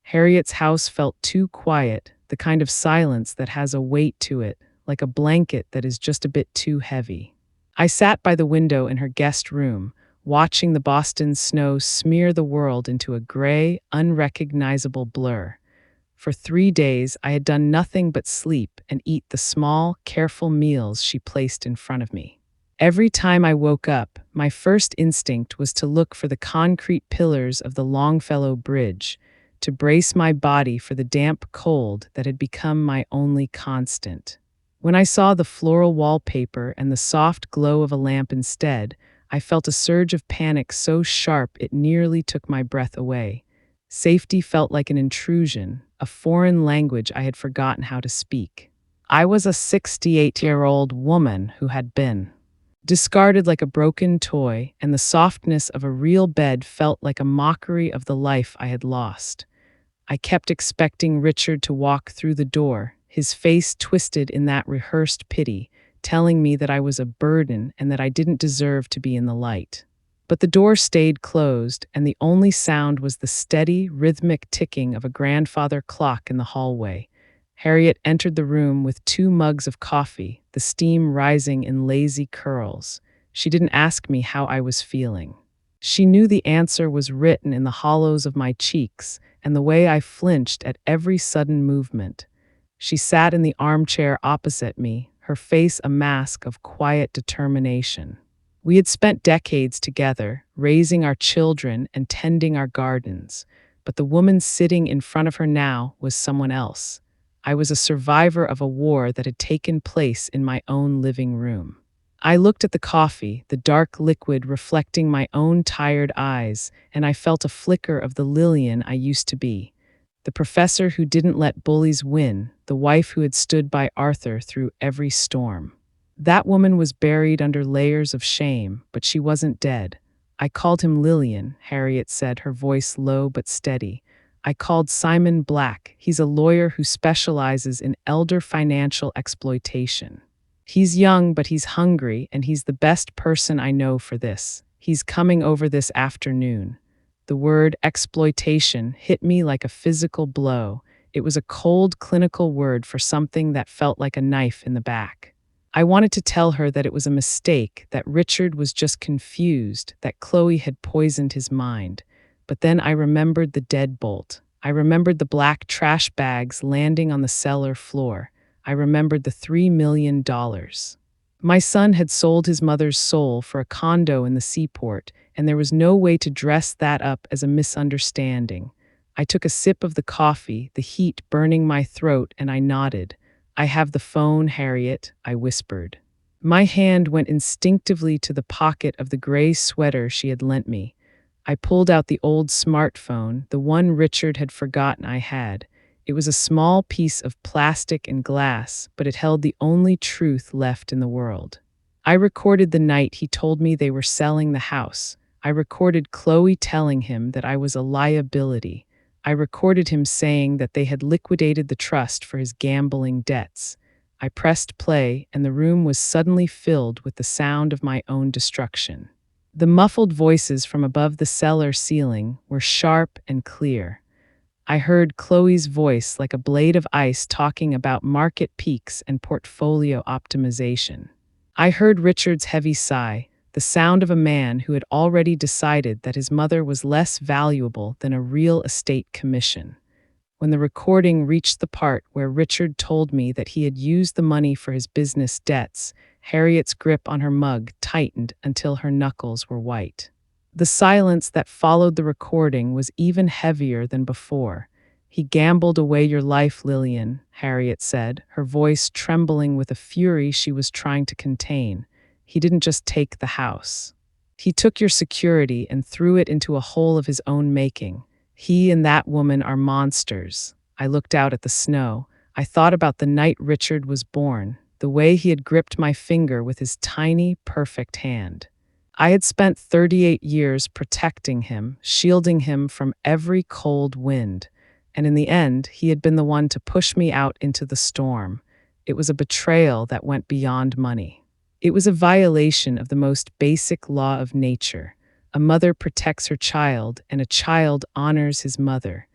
Harriet's house felt too quiet, the kind of silence that has a weight to it, like a blanket that is just a bit too heavy. I sat by the window in her guest room, watching the Boston snow smear the world into a gray, unrecognizable blur. For 3 days, I had done nothing but sleep and eat the small, careful meals she placed in front of me. Every time I woke up, my first instinct was to look for the concrete pillars of the Longfellow Bridge, to brace my body for the damp cold that had become my only constant. When I saw the floral wallpaper and the soft glow of a lamp instead, I felt a surge of panic so sharp it nearly took my breath away. Safety felt like an intrusion, a foreign language I had forgotten how to speak. I was a 68-year-old woman who had been discarded like a broken toy, and the softness of a real bed felt like a mockery of the life I had lost. I kept expecting Richard to walk through the door, his face twisted in that rehearsed pity, telling me that I was a burden and that I didn't deserve to be in the light. But the door stayed closed, and the only sound was the steady, rhythmic ticking of a grandfather clock in the hallway. Harriet entered the room with 2 mugs of coffee, the steam rising in lazy curls. She didn't ask me how I was feeling. She knew the answer was written in the hollows of my cheeks and the way I flinched at every sudden movement. She sat in the armchair opposite me, her face a mask of quiet determination. We had spent decades together, raising our children and tending our gardens, but the woman sitting in front of her now was someone else. I was a survivor of a war that had taken place in my own living room. I looked at the coffee, the dark liquid reflecting my own tired eyes, and I felt a flicker of the Lillian I used to be. The professor who didn't let bullies win, the wife who had stood by Arthur through every storm. That woman was buried under layers of shame, but she wasn't dead. I called him Lillian, Harriet said, her voice low but steady. I called Simon Black. He's a lawyer who specializes in elder financial exploitation. He's young, but he's hungry, and he's the best person I know for this. He's coming over this afternoon. The word exploitation hit me like a physical blow. It was a cold, clinical word for something that felt like a knife in the back. I wanted to tell her that it was a mistake, that Richard was just confused, that Chloe had poisoned his mind. But then I remembered the deadbolt. I remembered the black trash bags landing on the cellar floor. I remembered the $3 million. My son had sold his mother's soul for a condo in the seaport, and there was no way to dress that up as a misunderstanding. I took a sip of the coffee, the heat burning my throat, and I nodded. "I have the phone, Harriet," I whispered. My hand went instinctively to the pocket of the gray sweater she had lent me. I pulled out the old smartphone, the one Richard had forgotten I had. It was a small piece of plastic and glass, but it held the only truth left in the world. I recorded the night he told me they were selling the house. I recorded Chloe telling him that I was a liability. I recorded him saying that they had liquidated the trust for his gambling debts. I pressed play, and the room was suddenly filled with the sound of my own destruction. The muffled voices from above the cellar ceiling were sharp and clear. I heard Chloe's voice like a blade of ice talking about market peaks and portfolio optimization. I heard Richard's heavy sigh, the sound of a man who had already decided that his mother was less valuable than a real estate commission. When the recording reached the part where Richard told me that he had used the money for his business debts, Harriet's grip on her mug tightened until her knuckles were white. The silence that followed the recording was even heavier than before. He gambled away your life, Lillian, Harriet said, her voice trembling with a fury she was trying to contain. He didn't just take the house. He took your security and threw it into a hole of his own making. He and that woman are monsters. I looked out at the snow. I thought about the night Richard was born, the way he had gripped my finger with his tiny, perfect hand. I had spent 38 years protecting him, shielding him from every cold wind. And in the end, he had been the one to push me out into the storm. It was a betrayal that went beyond money. It was a violation of the most basic law of nature. A mother protects her child, and a child honors his mother.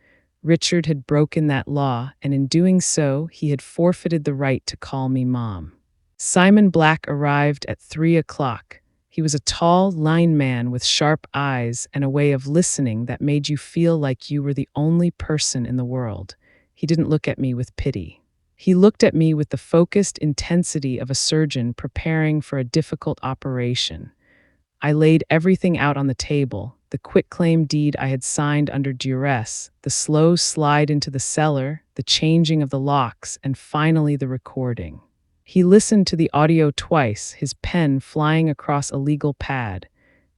Richard had broken that law, and in doing so, he had forfeited the right to call me Mom. Simon Black arrived at 3 o'clock. He was a tall, lean man with sharp eyes and a way of listening that made you feel like you were the only person in the world. He didn't look at me with pity. He looked at me with the focused intensity of a surgeon preparing for a difficult operation. I laid everything out on the table, the quitclaim deed I had signed under duress, the slow slide into the cellar, the changing of the locks, and finally the recording. He listened to the audio twice, his pen flying across a legal pad.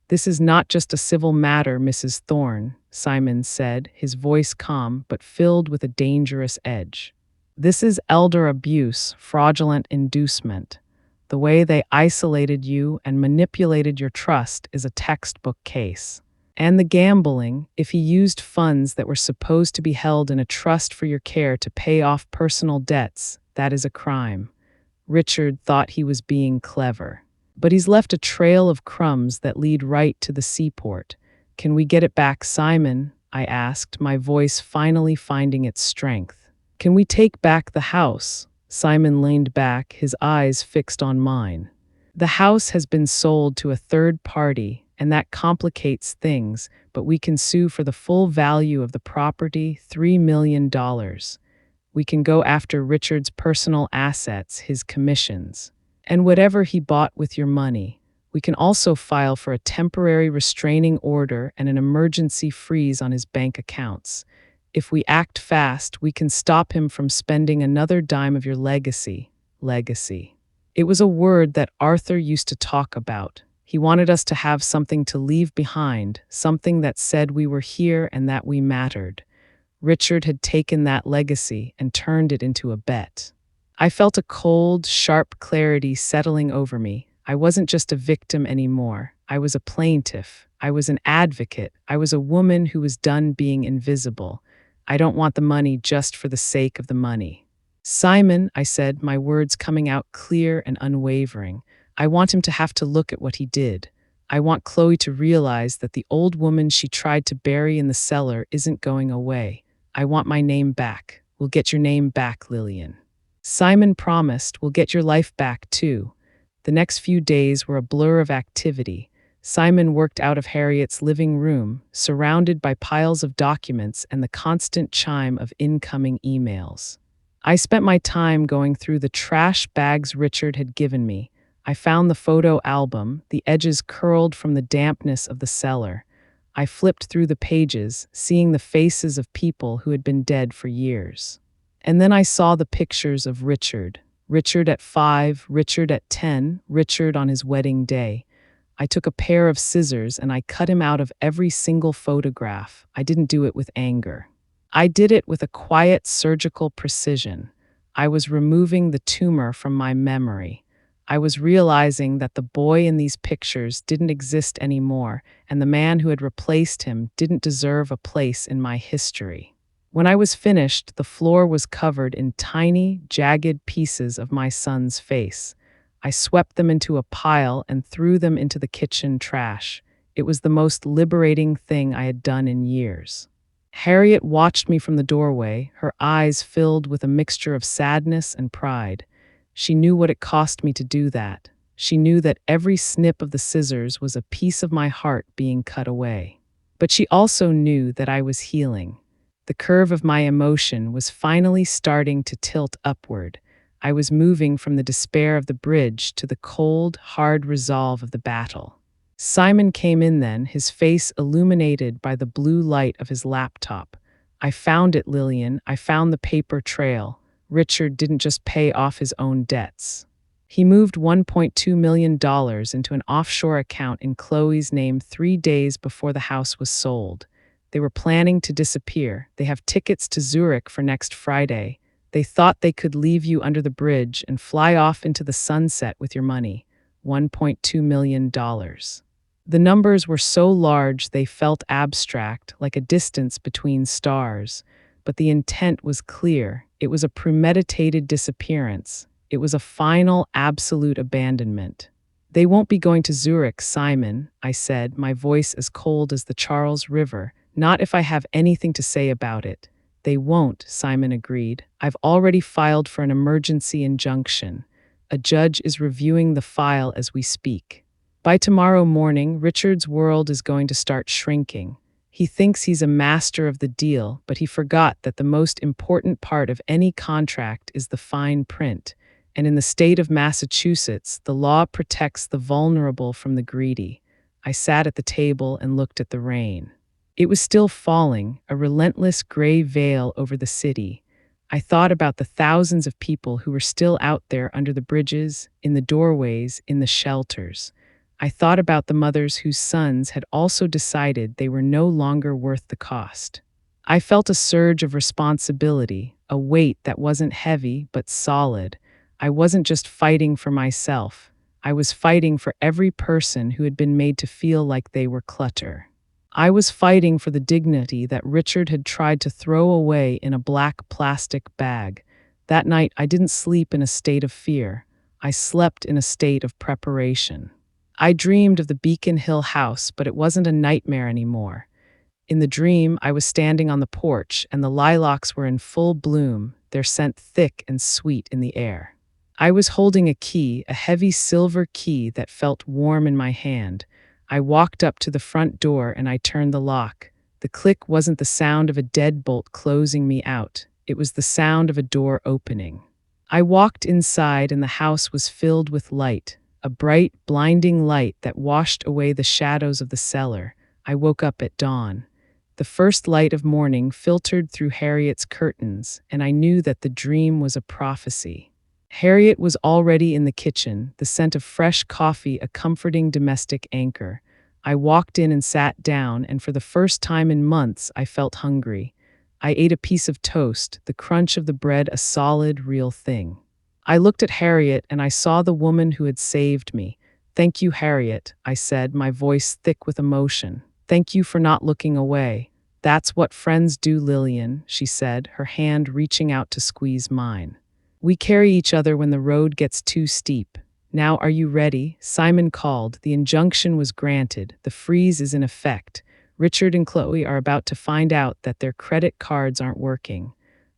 "This is not just a civil matter, Mrs. Thorne," Simon said, his voice calm but filled with a dangerous edge. "This is elder abuse, fraudulent inducement. The way they isolated you and manipulated your trust is a textbook case. And the gambling, if he used funds that were supposed to be held in a trust for your care to pay off personal debts, that is a crime. Richard thought he was being clever. But he's left a trail of crumbs that lead right to the seaport. Can we get it back, Simon?" I asked, my voice finally finding its strength. "Can we take back the house?" Simon leaned back, his eyes fixed on mine. "The house has been sold to a third party, and that complicates things, but we can sue for the full value of the property, $3 million. We can go after Richard's personal assets, his commissions, and whatever he bought with your money. We can also file for a temporary restraining order and an emergency freeze on his bank accounts. If we act fast, we can stop him from spending another dime of your legacy." Legacy. It was a word that Arthur used to talk about. He wanted us to have something to leave behind, something that said we were here and that we mattered. Richard had taken that legacy and turned it into a bet. I felt a cold, sharp clarity settling over me. I wasn't just a victim anymore. I was a plaintiff. I was an advocate. I was a woman who was done being invisible. I don't want the money just for the sake of the money. "Simon," I said, my words coming out clear and unwavering, "I want him to have to look at what he did. I want Chloe to realize that the old woman she tried to bury in the cellar isn't going away. I want my name back. We'll get your name back, Lillian." Simon promised, "We'll get your life back, too." The next few days were a blur of activity. Simon worked out of Harriet's living room, surrounded by piles of documents and the constant chime of incoming emails. I spent my time going through the trash bags Richard had given me. I found the photo album, the edges curled from the dampness of the cellar. I flipped through the pages, seeing the faces of people who had been dead for years. And then I saw the pictures of Richard. Richard at 5, Richard at 10, Richard on his wedding day. I took a pair of scissors and I cut him out of every single photograph. I didn't do it with anger. I did it with a quiet surgical precision. I was removing the tumor from my memory. I was realizing that the boy in these pictures didn't exist anymore, and the man who had replaced him didn't deserve a place in my history. When I was finished, the floor was covered in tiny, jagged pieces of my son's face. I swept them into a pile and threw them into the kitchen trash. It was the most liberating thing I had done in years. Harriet watched me from the doorway, her eyes filled with a mixture of sadness and pride. She knew what it cost me to do that. She knew that every snip of the scissors was a piece of my heart being cut away. But she also knew that I was healing. The curve of my emotion was finally starting to tilt upward. I was moving from the despair of the bridge to the cold, hard resolve of the battle. Simon came in then, his face illuminated by the blue light of his laptop. I found it, Lillian. I found the paper trail. Richard didn't just pay off his own debts. He moved $1.2 million into an offshore account in Chloe's name 3 days before the house was sold. They were planning to disappear. They have tickets to Zurich for next Friday. They thought they could leave you under the bridge and fly off into the sunset with your money. $1.2 million. The numbers were so large they felt abstract, like a distance between stars. But the intent was clear. It was a premeditated disappearance. It was a final, absolute abandonment. They won't be going to Zurich, Simon, I said, my voice as cold as the Charles River. Not if I have anything to say about it. They won't, Simon agreed. I've already filed for an emergency injunction. A judge is reviewing the file as we speak. By tomorrow morning, Richard's world is going to start shrinking. He thinks he's a master of the deal, but he forgot that the most important part of any contract is the fine print. And in the state of Massachusetts, the law protects the vulnerable from the greedy. I sat at the table and looked at the rain. It was still falling, a relentless gray veil over the city. I thought about the thousands of people who were still out there under the bridges, in the doorways, in the shelters. I thought about the mothers whose sons had also decided they were no longer worth the cost. I felt a surge of responsibility, a weight that wasn't heavy but solid. I wasn't just fighting for myself. I was fighting for every person who had been made to feel like they were clutter. I was fighting for the dignity that Richard had tried to throw away in a black plastic bag. That night, I didn't sleep in a state of fear. I slept in a state of preparation. I dreamed of the Beacon Hill house, but it wasn't a nightmare anymore. In the dream, I was standing on the porch, and the lilacs were in full bloom, their scent thick and sweet in the air. I was holding a key, a heavy silver key that felt warm in my hand. I walked up to the front door and I turned the lock. The click wasn't the sound of a deadbolt closing me out. It was the sound of a door opening. I walked inside and the house was filled with light, a bright, blinding light that washed away the shadows of the cellar. I woke up at dawn. The first light of morning filtered through Harriet's curtains, and I knew that the dream was a prophecy. Harriet was already in the kitchen, the scent of fresh coffee a comforting domestic anchor. I walked in and sat down, and for the first time in months, I felt hungry. I ate a piece of toast, the crunch of the bread a solid, real thing. I looked at Harriet, and I saw the woman who had saved me. "Thank you, Harriet," I said, my voice thick with emotion. "Thank you for not looking away." "That's what friends do, Lillian," she said, her hand reaching out to squeeze mine. "We carry each other when the road gets too steep. Now are you ready?" Simon called. The injunction was granted. The freeze is in effect. Richard and Chloe are about to find out that their credit cards aren't working.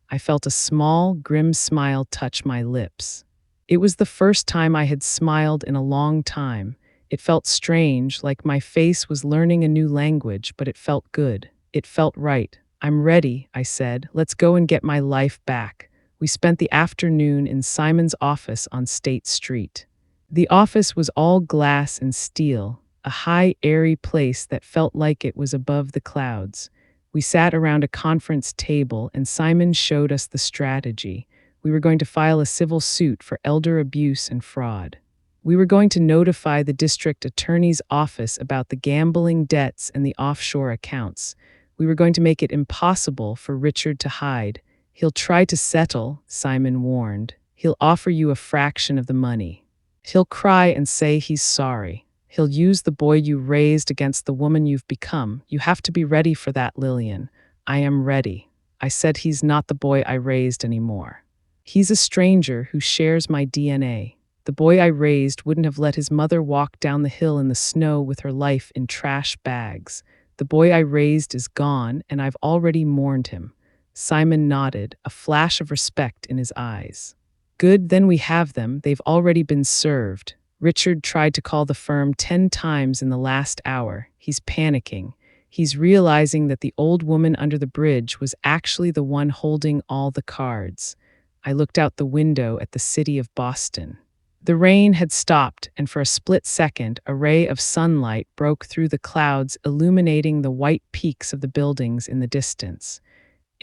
I felt a small, grim smile touch my lips. It was the first time I had smiled in a long time. It felt strange, like my face was learning a new language, but it felt good. It felt right. "I'm ready," I said. "Let's go and get my life back." We spent the afternoon in Simon's office on State Street. The office was all glass and steel, a high, airy place that felt like it was above the clouds. We sat around a conference table and Simon showed us the strategy. We were going to file a civil suit for elder abuse and fraud. We were going to notify the district attorney's office about the gambling debts and the offshore accounts. We were going to make it impossible for Richard to hide. "He'll try to settle," Simon warned. "He'll offer you a fraction of the money. He'll cry and say he's sorry. He'll use the boy you raised against the woman you've become. You have to be ready for that, Lillian." "I am ready." I said, "He's not the boy I raised anymore. He's a stranger who shares my DNA. The boy I raised wouldn't have let his mother walk down the hill in the snow with her life in trash bags. The boy I raised is gone, and I've already mourned him." Simon nodded, a flash of respect in his eyes. "Good, then we have them. They've already been served. Richard tried to call the firm 10 times in the last hour. He's panicking. He's realizing that the old woman under the bridge was actually the one holding all the cards." I looked out the window at the city of Boston. The rain had stopped, and for a split second, a ray of sunlight broke through the clouds, illuminating the white peaks of the buildings in the distance.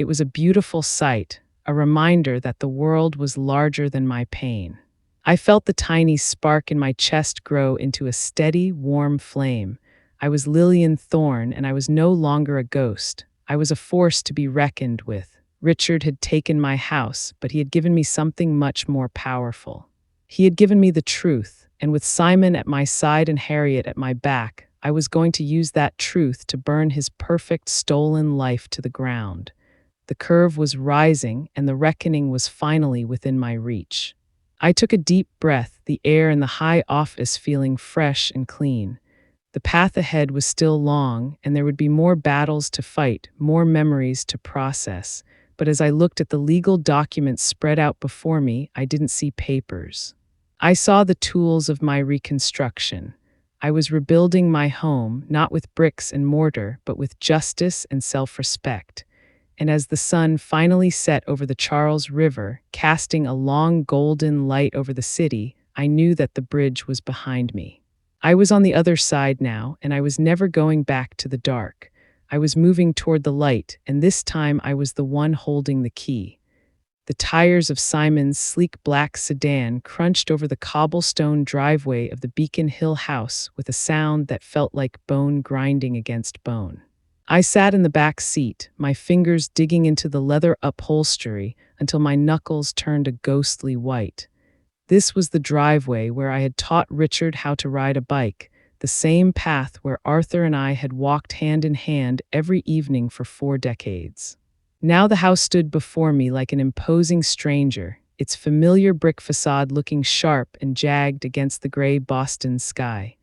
It was a beautiful sight, a reminder that the world was larger than my pain. I felt the tiny spark in my chest grow into a steady, warm flame. I was Lillian Thorne, and I was no longer a ghost. I was a force to be reckoned with. Richard had taken my house, but he had given me something much more powerful. He had given me the truth, and with Simon at my side and Harriet at my back, I was going to use that truth to burn his perfect stolen life to the ground. The curve was rising, and the reckoning was finally within my reach. I took a deep breath, the air in the high office feeling fresh and clean. The path ahead was still long, and there would be more battles to fight, more memories to process. But as I looked at the legal documents spread out before me, I didn't see papers. I saw the tools of my reconstruction. I was rebuilding my home, not with bricks and mortar, but with justice and self-respect. And as the sun finally set over the Charles River, casting a long golden light over the city, I knew that the bridge was behind me. I was on the other side now, and I was never going back to the dark. I was moving toward the light, and this time I was the one holding the key. The tires of Simon's sleek black sedan crunched over the cobblestone driveway of the Beacon Hill house with a sound that felt like bone grinding against bone. I sat in the back seat, my fingers digging into the leather upholstery until my knuckles turned a ghostly white. This was the driveway where I had taught Richard how to ride a bike, the same path where Arthur and I had walked hand in hand every evening for 4 decades. Now the house stood before me like an imposing stranger, its familiar brick facade looking sharp and jagged against the gray Boston sky.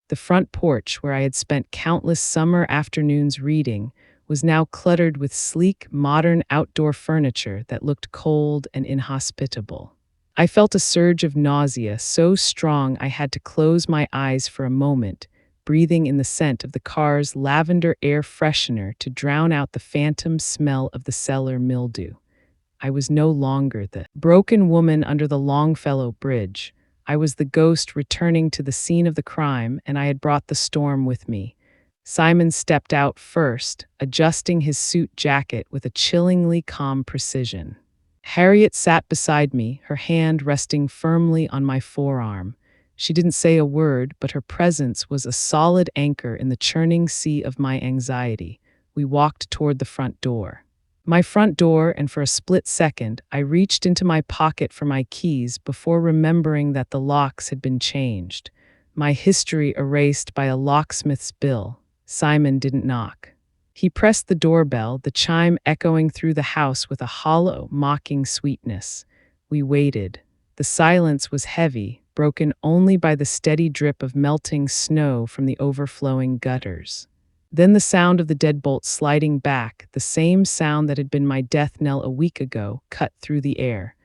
The front porch, where I had spent countless summer afternoons reading, was now cluttered with sleek, modern outdoor furniture that looked cold and inhospitable. I felt a surge of nausea so strong I had to close my eyes for a moment, breathing in the scent of the car's lavender air freshener to drown out the phantom smell of the cellar mildew. I was no longer the broken woman under the Longfellow Bridge. I was the ghost returning to the scene of the crime, and I had brought the storm with me. Simon stepped out first, adjusting his suit jacket with a chillingly calm precision. Harriet sat beside me, her hand resting firmly on my forearm. She didn't say a word, but her presence was a solid anchor in the churning sea of my anxiety. We walked toward the front door. My front door, and for a split second, I reached into my pocket for my keys before remembering that the locks had been changed. My history erased by a locksmith's bill. Simon didn't knock. He pressed the doorbell, the chime echoing through the house with a hollow, mocking sweetness. We waited. The silence was heavy, broken only by the steady drip of melting snow from the overflowing gutters. Then the sound of the deadbolt sliding back, the same sound that had been my death knell a week ago, cut through the air.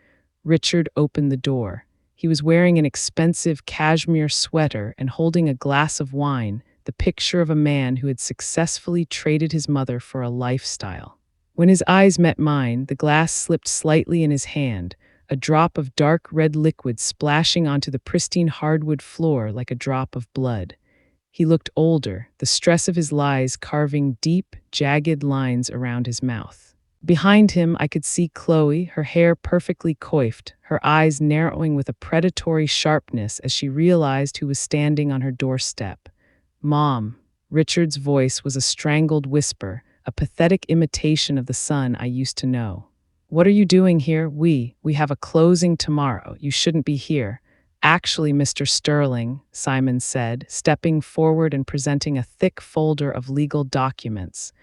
Richard opened the door. He was wearing an expensive cashmere sweater and holding a glass of wine, the picture of a man who had successfully traded his mother for a lifestyle. When his eyes met mine, the glass slipped slightly in his hand, a drop of dark red liquid splashing onto the pristine hardwood floor like a drop of blood. He looked older, the stress of his lies carving deep, jagged lines around his mouth. Behind him, I could see Chloe, her hair perfectly coiffed, her eyes narrowing with a predatory sharpness as she realized who was standing on her doorstep. "Mom." Richard's voice was a strangled whisper, a pathetic imitation of the son I used to know. "What are you doing here? We have a closing tomorrow. You shouldn't be here." "Actually, Mr. Sterling," Simon said, stepping forward and presenting a thick folder of legal documents,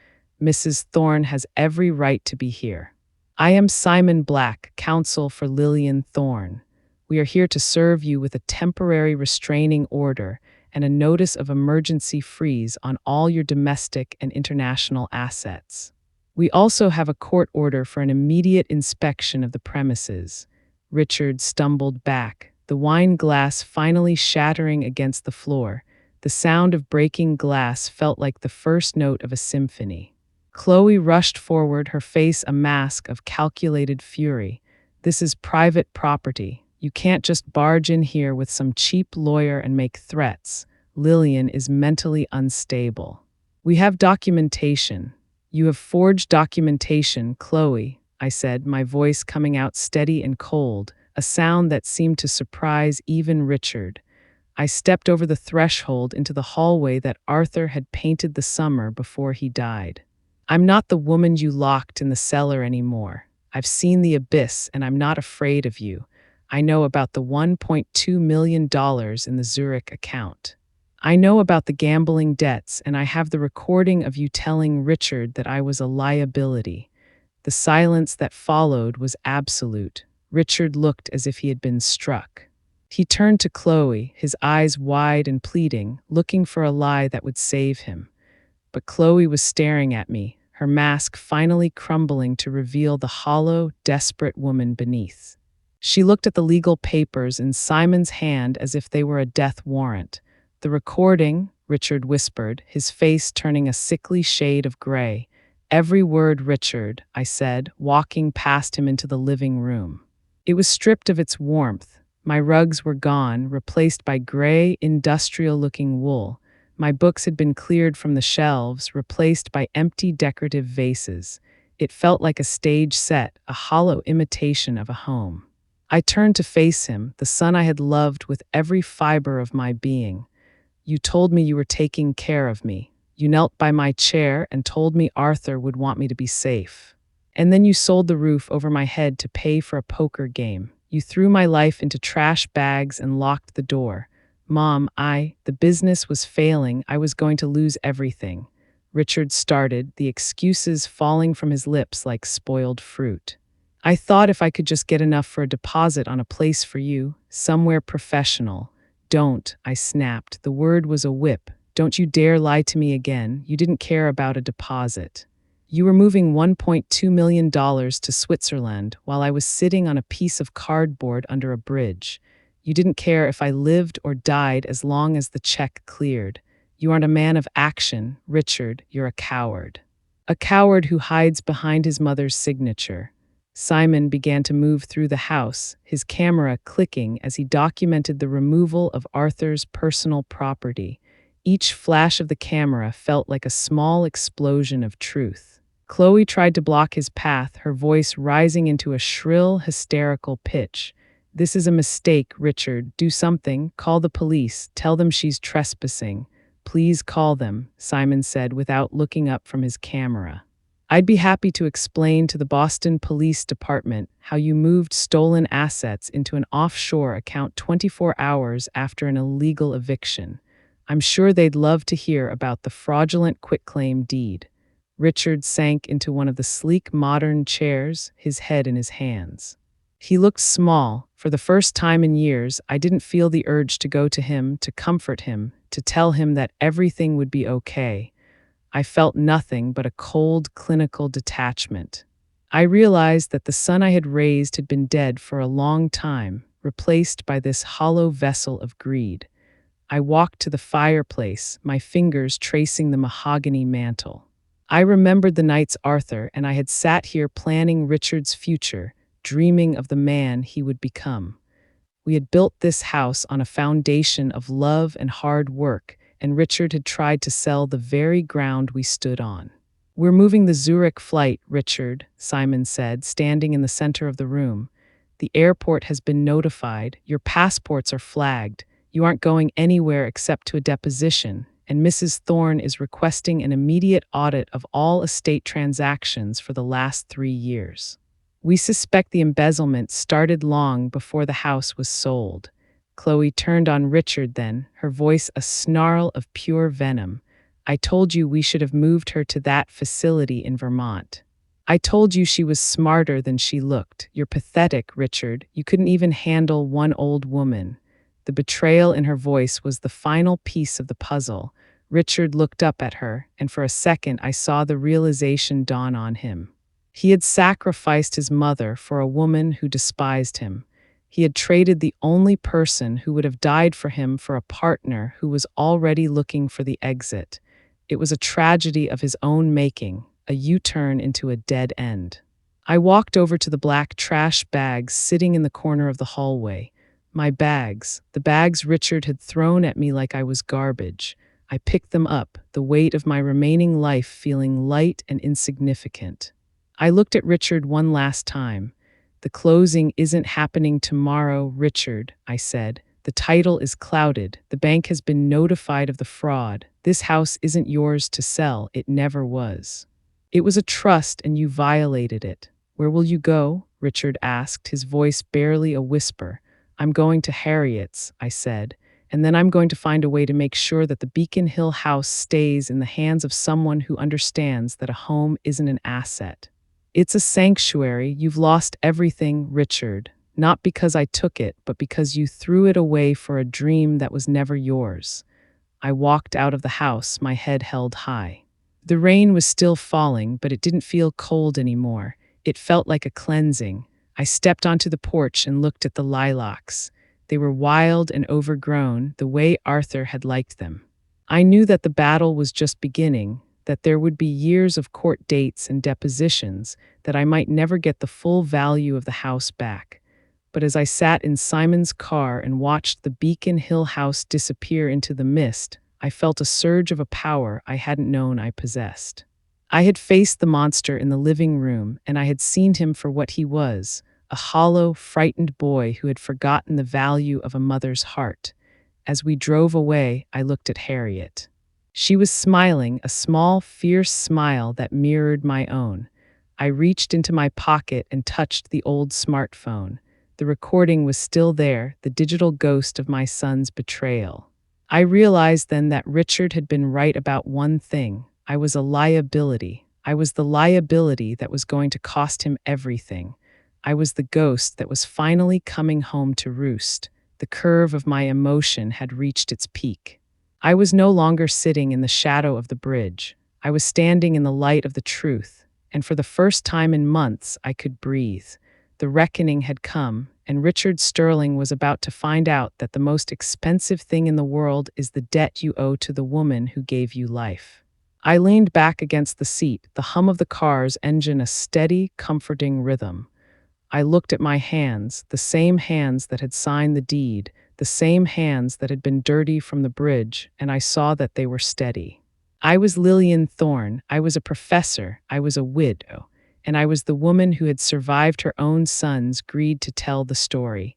"Mrs. Thorne has every right to be here. I am Simon Black, counsel for Lillian Thorne. We are here to serve you with a temporary restraining order and a notice of emergency freeze on all your domestic and international assets. We also have a court order for an immediate inspection of the premises." Richard stumbled back, the wine glass finally shattering against the floor. The sound of breaking glass felt like the first note of a symphony. Chloe rushed forward, her face a mask of calculated fury. "This is private property. You can't just barge in here with some cheap lawyer and make threats. Lillian is mentally unstable. We have documentation." You have forged documentation, Chloe, I said, my voice coming out steady and cold, a sound that seemed to surprise even Richard. I stepped over the threshold into the hallway that Arthur had painted the summer before he died. I'm not the woman you locked in the cellar anymore. I've seen the abyss and I'm not afraid of you. I know about the $1.2 million in the Zurich account. I know about the gambling debts and I have the recording of you telling Richard that I was a liability. The silence that followed was absolute. Richard looked as if he had been struck. He turned to Chloe, his eyes wide and pleading, looking for a lie that would save him. But Chloe was staring at me, her mask finally crumbling to reveal the hollow, desperate woman beneath. She looked at the legal papers in Simon's hand as if they were a death warrant. The recording, Richard whispered, his face turning a sickly shade of gray. Every word, Richard, I said, walking past him into the living room. It was stripped of its warmth. My rugs were gone, replaced by gray, industrial-looking wool. My books had been cleared from the shelves, replaced by empty decorative vases. It felt like a stage set, a hollow imitation of a home. I turned to face him, the son I had loved with every fiber of my being. You told me you were taking care of me. You knelt by my chair and told me Arthur would want me to be safe. And then you sold the roof over my head to pay for a poker game. You threw my life into trash bags and locked the door. Mom, the business was failing. I was going to lose everything. Richard started, the excuses falling from his lips like spoiled fruit. I thought if I could just get enough for a deposit on a place for you, somewhere professional. Don't, I snapped. The word was a whip. Don't you dare lie to me again. You didn't care about a deposit. You were moving $1.2 million to Switzerland while I was sitting on a piece of cardboard under a bridge. You didn't care if I lived or died as long as the check cleared. You aren't a man of action, Richard. You're a coward. A coward who hides behind his mother's signature. Simon began to move through the house, his camera clicking as he documented the removal of Arthur's personal property. Each flash of the camera felt like a small explosion of truth. Chloe tried to block his path, her voice rising into a shrill, hysterical pitch. This is a mistake, Richard. Do something. Call the police. Tell them she's trespassing. Please call them, Simon said without looking up from his camera. I'd be happy to explain to the Boston Police Department how you moved stolen assets into an offshore account 24 hours after an illegal eviction. I'm sure they'd love to hear about the fraudulent quitclaim deed. Richard sank into one of the sleek modern chairs, his head in his hands. He looked small. For the first time in years, I didn't feel the urge to go to him, to comfort him, to tell him that everything would be okay. I felt nothing but a cold, clinical detachment. I realized that the son I had raised had been dead for a long time, replaced by this hollow vessel of greed. I walked to the fireplace, my fingers tracing the mahogany mantel. I remembered the nights Arthur and I had sat here planning Richard's future, dreaming of the man he would become. We had built this house on a foundation of love and hard work, and Richard had tried to sell the very ground we stood on. We're moving the Zurich flight, Richard, Simon said, standing in the center of the room. The airport has been notified. Your passports are flagged. You aren't going anywhere except to a deposition, and Mrs. Thorne is requesting an immediate audit of all estate transactions for the last 3 years. We suspect the embezzlement started long before the house was sold. Chloe turned on Richard then, her voice a snarl of pure venom. I told you we should have moved her to that facility in Vermont. I told you she was smarter than she looked. You're pathetic, Richard. You couldn't even handle one old woman. The betrayal in her voice was the final piece of the puzzle. Richard looked up at her, and for a second I saw the realization dawn on him. He had sacrificed his mother for a woman who despised him. He had traded the only person who would have died for him for a partner who was already looking for the exit. It was a tragedy of his own making, a U-turn into a dead end. I walked over to the black trash bags sitting in the corner of the hallway. My bags, the bags Richard had thrown at me like I was garbage. I picked them up, the weight of my remaining life feeling light and insignificant. I looked at Richard one last time. The closing isn't happening tomorrow, Richard, I said. The title is clouded. The bank has been notified of the fraud. This house isn't yours to sell. It never was. It was a trust and you violated it. Where will you go? Richard asked, his voice barely a whisper. I'm going to Harriet's, I said, and then I'm going to find a way to make sure that the Beacon Hill house stays in the hands of someone who understands that a home isn't an asset. It's a sanctuary. You've lost everything, Richard. Not because I took it, but because you threw it away for a dream that was never yours. I walked out of the house, my head held high. The rain was still falling, but it didn't feel cold anymore. It felt like a cleansing. I stepped onto the porch and looked at the lilacs. They were wild and overgrown, the way Arthur had liked them. I knew that the battle was just beginning, that there would be years of court dates and depositions, that I might never get the full value of the house back. But as I sat in Simon's car and watched the Beacon Hill house disappear into the mist, I felt a surge of a power I hadn't known I possessed. I had faced the monster in the living room, and I had seen him for what he was, a hollow, frightened boy who had forgotten the value of a mother's heart. As we drove away, I looked at Harriet. She was smiling, a small, fierce smile that mirrored my own. I reached into my pocket and touched the old smartphone. The recording was still there, the digital ghost of my son's betrayal. I realized then that Richard had been right about one thing. I was a liability. I was the liability that was going to cost him everything. I was the ghost that was finally coming home to roost. The curve of my emotion had reached its peak. I was no longer sitting in the shadow of the bridge. I was standing in the light of the truth, and for the first time in months, I could breathe. The reckoning had come, and Richard Sterling was about to find out that the most expensive thing in the world is the debt you owe to the woman who gave you life. I leaned back against the seat, the hum of the car's engine a steady, comforting rhythm. I looked at my hands, the same hands that had signed the deed, the same hands that had been dirty from the bridge, and I saw that they were steady. I was Lillian Thorne, I was a professor, I was a widow, and I was the woman who had survived her own son's greed to tell the story.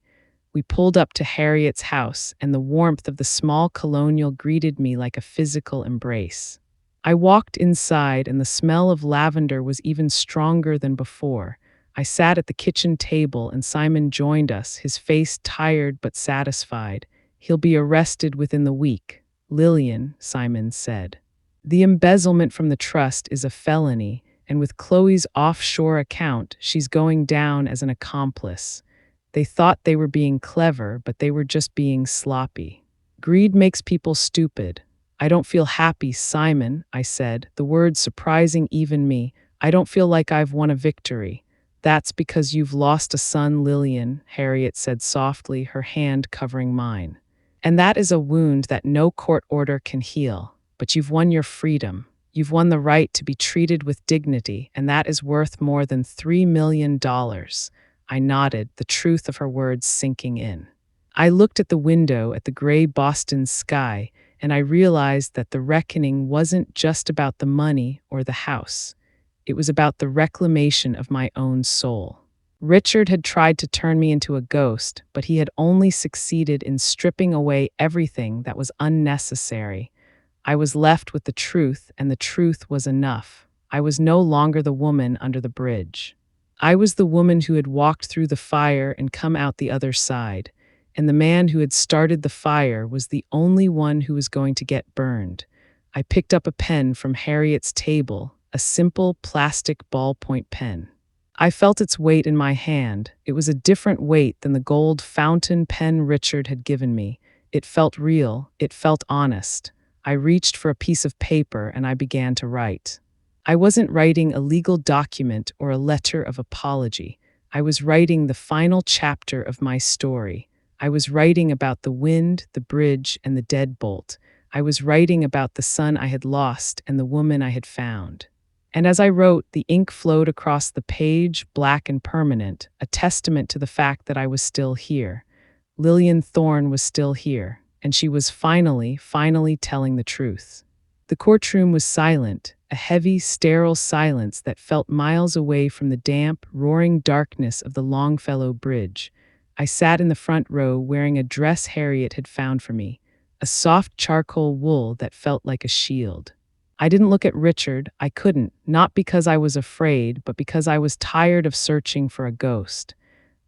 We pulled up to Harriet's house, and the warmth of the small colonial greeted me like a physical embrace. I walked inside, and the smell of lavender was even stronger than before. I sat at the kitchen table, and Simon joined us, his face tired but satisfied. He'll be arrested within the week, Lillian, Simon said. The embezzlement from the trust is a felony, and with Chloe's offshore account, she's going down as an accomplice. They thought they were being clever, but they were just being sloppy. Greed makes people stupid. I don't feel happy, Simon, I said, the words surprising even me. I don't feel like I've won a victory. That's because you've lost a son, Lillian, Harriet said softly, her hand covering mine. And that is a wound that no court order can heal. But you've won your freedom. You've won the right to be treated with dignity, and that is worth more than $3 million. I nodded, the truth of her words sinking in. I looked at the window at the gray Boston sky, and I realized that the reckoning wasn't just about the money or the house. It was about the reclamation of my own soul. Richard had tried to turn me into a ghost, but he had only succeeded in stripping away everything that was unnecessary. I was left with the truth, and the truth was enough. I was no longer the woman under the bridge. I was the woman who had walked through the fire and come out the other side, and the man who had started the fire was the only one who was going to get burned. I picked up a pen from Harriet's table, a simple plastic ballpoint pen. I felt its weight in my hand. It was a different weight than the gold fountain pen Richard had given me. It felt real. It felt honest. I reached for a piece of paper and I began to write. I wasn't writing a legal document or a letter of apology. I was writing the final chapter of my story. I was writing about the wind, the bridge, and the deadbolt. I was writing about the son I had lost and the woman I had found. And as I wrote, the ink flowed across the page, black and permanent, a testament to the fact that I was still here. Lillian Thorne was still here, and she was finally telling the truth. The courtroom was silent, a heavy, sterile silence that felt miles away from the damp, roaring darkness of the Longfellow Bridge. I sat in the front row wearing a dress Harriet had found for me, a soft charcoal wool that felt like a shield. I didn't look at Richard, I couldn't, not because I was afraid, but because I was tired of searching for a ghost.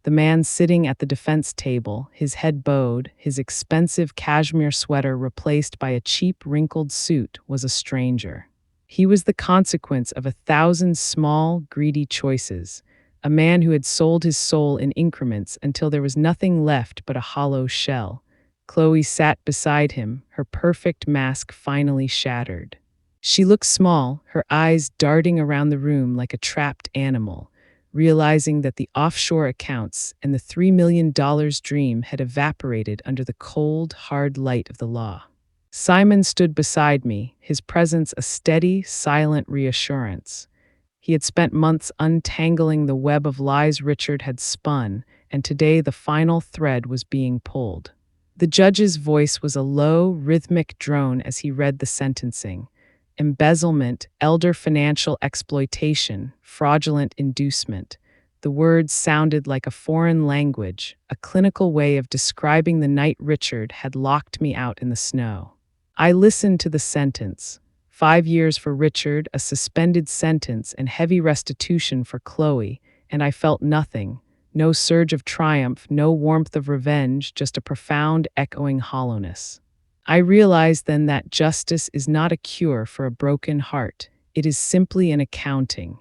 The man sitting at the defense table, his head bowed, his expensive cashmere sweater replaced by a cheap wrinkled suit, was a stranger. He was the consequence of 1,000 small, greedy choices, a man who had sold his soul in increments until there was nothing left but a hollow shell. Chloe sat beside him, her perfect mask finally shattered. She looked small, her eyes darting around the room like a trapped animal, realizing that the offshore accounts and the $3 million dream had evaporated under the cold, hard light of the law. Simon stood beside me, his presence a steady, silent reassurance. He had spent months untangling the web of lies Richard had spun, and today the final thread was being pulled. The judge's voice was a low, rhythmic drone as he read the sentencing. Embezzlement, elder financial exploitation, fraudulent inducement. The words sounded like a foreign language, a clinical way of describing the night Richard had locked me out in the snow. I listened to the sentence. 5 years for Richard, a suspended sentence, and heavy restitution for Chloe, and I felt nothing. No surge of triumph, no warmth of revenge, just a profound, echoing hollowness. I realized then that justice is not a cure for a broken heart. It is simply an accounting.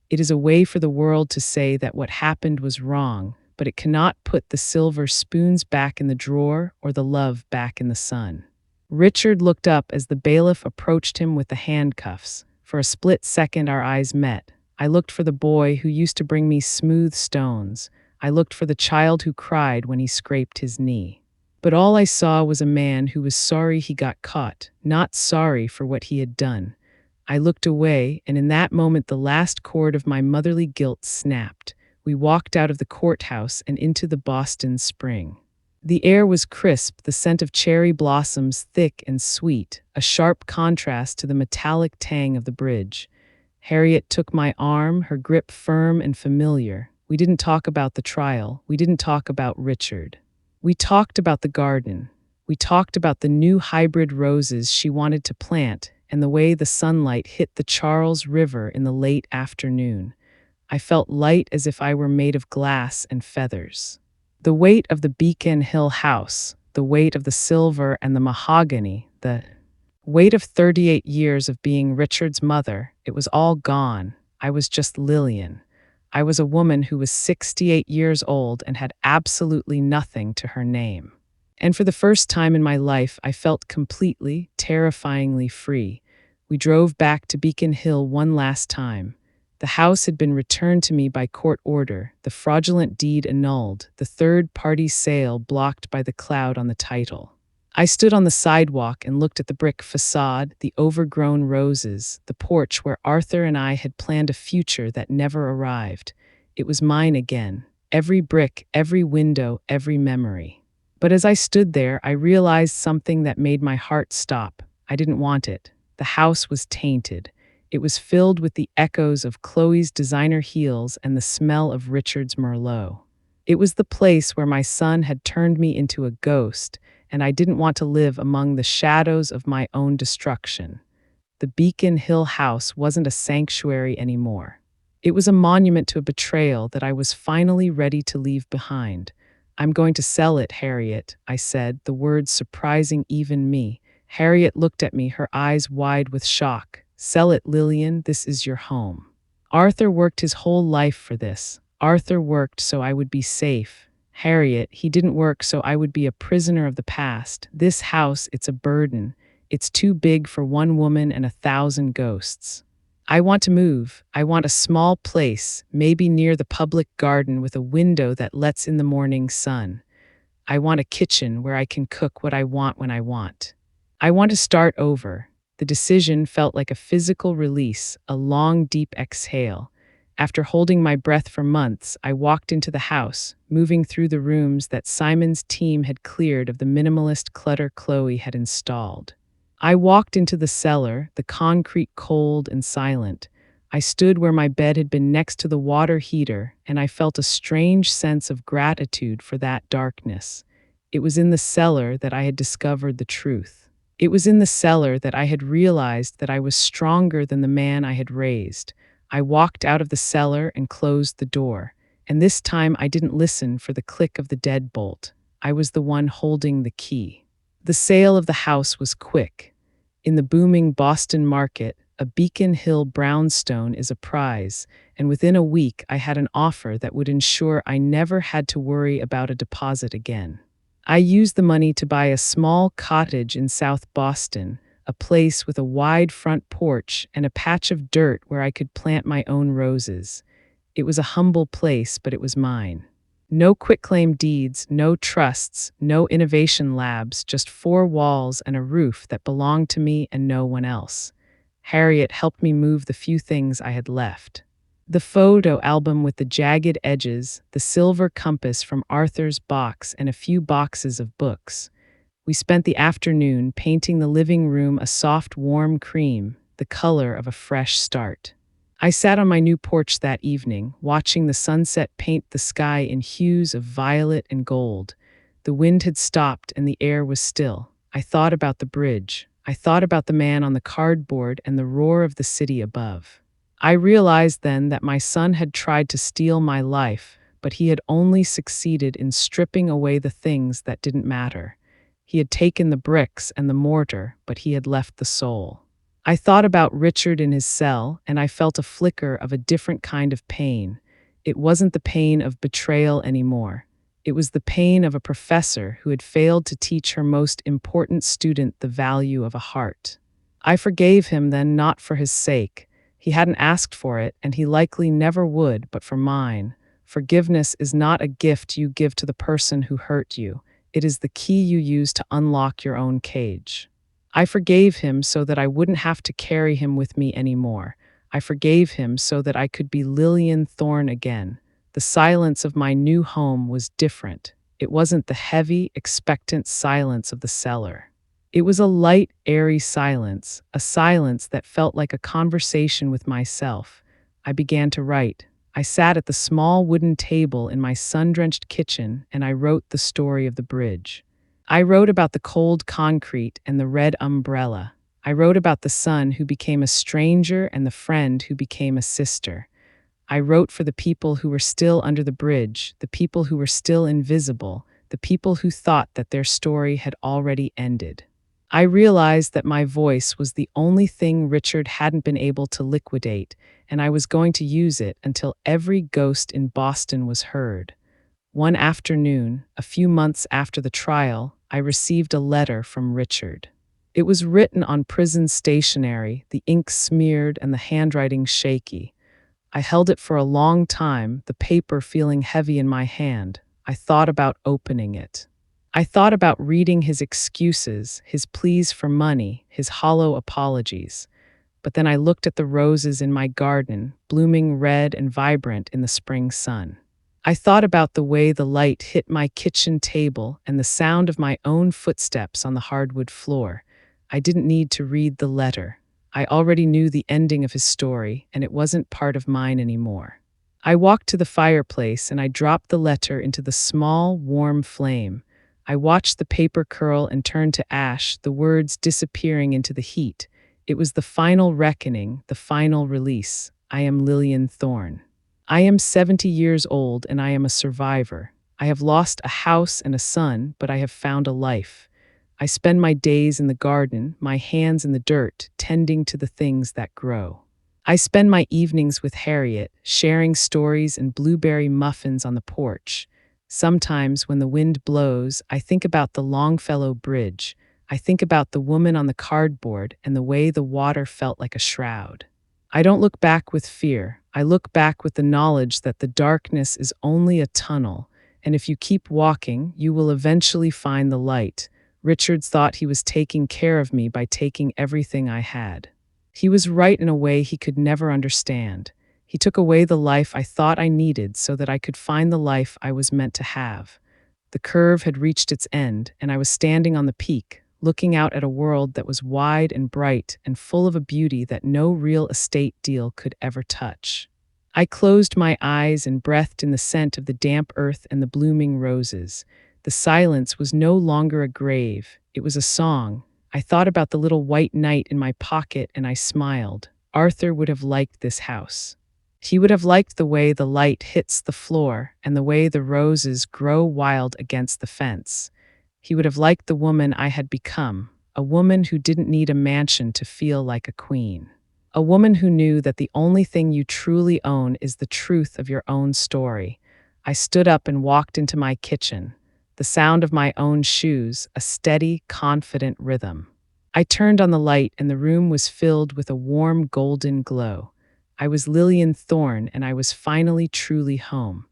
It is a way for the world to say that what happened was wrong, but it cannot put the silver spoons back in the drawer or the love back in the sun. Richard looked up as the bailiff approached him with the handcuffs. For a split second our eyes met. I looked for the boy who used to bring me smooth stones. I looked for the child who cried when he scraped his knee. But all I saw was a man who was sorry he got caught, not sorry for what he had done. I looked away, and in that moment the last cord of my motherly guilt snapped. We walked out of the courthouse and into the Boston spring. The air was crisp, the scent of cherry blossoms thick and sweet, a sharp contrast to the metallic tang of the bridge. Harriet took my arm, her grip firm and familiar. We didn't talk about the trial. We didn't talk about Richard. We talked about the garden. We talked about the new hybrid roses she wanted to plant and the way the sunlight hit the Charles River in the late afternoon. I felt light as if I were made of glass and feathers. The weight of the Beacon Hill house, the weight of the silver and the mahogany, the weight of 38 years of being Richard's mother, it was all gone. I was just Lillian. I was a woman who was 68 years old and had absolutely nothing to her name. And for the first time in my life, I felt completely, terrifyingly free. We drove back to Beacon Hill one last time. The house had been returned to me by court order, the fraudulent deed annulled, the third-party sale blocked by the cloud on the title. I stood on the sidewalk and looked at the brick facade, the overgrown roses, the porch where Arthur and I had planned a future that never arrived. It was mine again. Every brick, every window, every memory. But as I stood there, I realized something that made my heart stop. I didn't want it. The house was tainted. It was filled with the echoes of Chloe's designer heels and the smell of Richard's Merlot. It was the place where my son had turned me into a ghost, and I didn't want to live among the shadows of my own destruction. The Beacon Hill house wasn't a sanctuary anymore. It was a monument to a betrayal that I was finally ready to leave behind. "I'm going to sell it, Harriet," I said, the words surprising even me. Harriet looked at me, her eyes wide with shock. "Sell it, Lillian, this is your home." Arthur worked his whole life for this. Arthur worked so I would be safe. Harriet, he didn't work so I would be a prisoner of the past. This house, it's a burden. It's too big for one woman and 1,000 ghosts. I want to move. I want a small place, maybe near the public garden with a window that lets in the morning sun. I want a kitchen where I can cook what I want when I want. I want to start over. The decision felt like a physical release, a long, deep exhale. After holding my breath for months, I walked into the house, moving through the rooms that Simon's team had cleared of the minimalist clutter Chloe had installed. I walked into the cellar, the concrete cold and silent. I stood where my bed had been next to the water heater, and I felt a strange sense of gratitude for that darkness. It was in the cellar that I had discovered the truth. It was in the cellar that I had realized that I was stronger than the man I had raised. I walked out of the cellar and closed the door, and this time I didn't listen for the click of the deadbolt. I was the one holding the key. The sale of the house was quick. In the booming Boston market, a Beacon Hill brownstone is a prize, and within a week I had an offer that would ensure I never had to worry about a deposit again. I used the money to buy a small cottage in South Boston, a place with a wide front porch and a patch of dirt where I could plant my own roses. It was a humble place, but it was mine. No quitclaim deeds, no trusts, no innovation labs, just four walls and a roof that belonged to me and no one else. Harriet helped me move the few things I had left. The photo album with the jagged edges, the silver compass from Arthur's box, and a few boxes of books. We spent the afternoon painting the living room a soft, warm cream, the color of a fresh start. I sat on my new porch that evening, watching the sunset paint the sky in hues of violet and gold. The wind had stopped and the air was still. I thought about the bridge. I thought about the man on the cardboard and the roar of the city above. I realized then that my son had tried to steal my life, but he had only succeeded in stripping away the things that didn't matter. He had taken the bricks and the mortar, but he had left the soul. I thought about Richard in his cell, and I felt a flicker of a different kind of pain. It wasn't the pain of betrayal anymore. It was the pain of a professor who had failed to teach her most important student the value of a heart. I forgave him then, not for his sake. He hadn't asked for it, and he likely never would, but for mine. Forgiveness is not a gift you give to the person who hurt you. It is the key you use to unlock your own cage. I forgave him so that I wouldn't have to carry him with me anymore. I forgave him so that I could be Lillian Thorne again. The silence of my new home was different. It wasn't the heavy, expectant silence of the cellar. It was a light, airy silence, a silence that felt like a conversation with myself. I began to write. I sat at the small wooden table in my sun-drenched kitchen, and I wrote the story of the bridge. I wrote about the cold concrete and the red umbrella. I wrote about the son who became a stranger and the friend who became a sister. I wrote for the people who were still under the bridge, the people who were still invisible, the people who thought that their story had already ended. I realized that my voice was the only thing Richard hadn't been able to liquidate, and I was going to use it until every ghost in Boston was heard. One afternoon, a few months after the trial, I received a letter from Richard. It was written on prison stationery, the ink smeared and the handwriting shaky. I held it for a long time, the paper feeling heavy in my hand. I thought about opening it. I thought about reading his excuses, his pleas for money, his hollow apologies. But then I looked at the roses in my garden, blooming red and vibrant in the spring sun. I thought about the way the light hit my kitchen table and the sound of my own footsteps on the hardwood floor. I didn't need to read the letter. I already knew the ending of his story, and it wasn't part of mine anymore. I walked to the fireplace and I dropped the letter into the small, warm flame. I watched the paper curl and turn to ash, the words disappearing into the heat. It was the final reckoning, the final release. I am Lillian Thorne. I am 70 years old and I am a survivor. I have lost a house and a son, but I have found a life. I spend my days in the garden, my hands in the dirt, tending to the things that grow. I spend my evenings with Harriet, sharing stories and blueberry muffins on the porch. Sometimes, when the wind blows, I think about the Longfellow Bridge. I think about the woman on the cardboard and the way the water felt like a shroud. I don't look back with fear. I look back with the knowledge that the darkness is only a tunnel, and if you keep walking, you will eventually find the light. Richards thought he was taking care of me by taking everything I had. He was right in a way he could never understand. He took away the life I thought I needed so that I could find the life I was meant to have. The curve had reached its end, and I was standing on the peak, looking out at a world that was wide and bright and full of a beauty that no real estate deal could ever touch. I closed my eyes and breathed in the scent of the damp earth and the blooming roses. The silence was no longer a grave, it was a song. I thought about the little white knight in my pocket and I smiled. Arthur would have liked this house. He would have liked the way the light hits the floor and the way the roses grow wild against the fence. He would have liked the woman I had become, a woman who didn't need a mansion to feel like a queen. A woman who knew that the only thing you truly own is the truth of your own story. I stood up and walked into my kitchen, the sound of my own shoes, a steady, confident rhythm. I turned on the light and the room was filled with a warm golden glow. I was Lillian Thorne and I was finally truly home.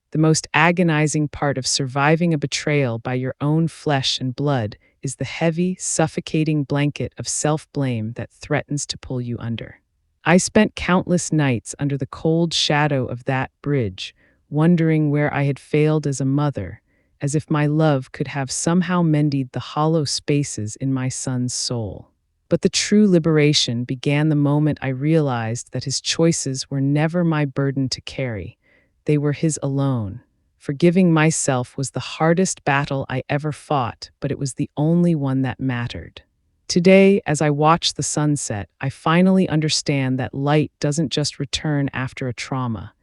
The most agonizing part of surviving a betrayal by your own flesh and blood is the heavy, suffocating blanket of self-blame that threatens to pull you under. I spent countless nights under the cold shadow of that bridge, wondering where I had failed as a mother, as if my love could have somehow mended the hollow spaces in my son's soul. But the true liberation began the moment I realized that his choices were never my burden to carry. They were his alone. Forgiving myself was the hardest battle I ever fought, but it was the only one that mattered. Today, as I watch the sunset, I finally understand that light doesn't just return after a trauma.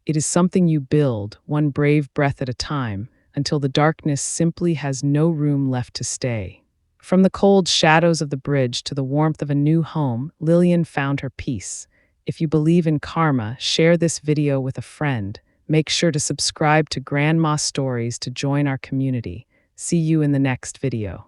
It is something you build, one brave breath at a time, until the darkness simply has no room left to stay. From the cold shadows of the bridge to the warmth of a new home, Lillian found her peace. If you believe in karma, share this video with a friend. Make sure to subscribe to Grandma Stories to join our community. See you in the next video.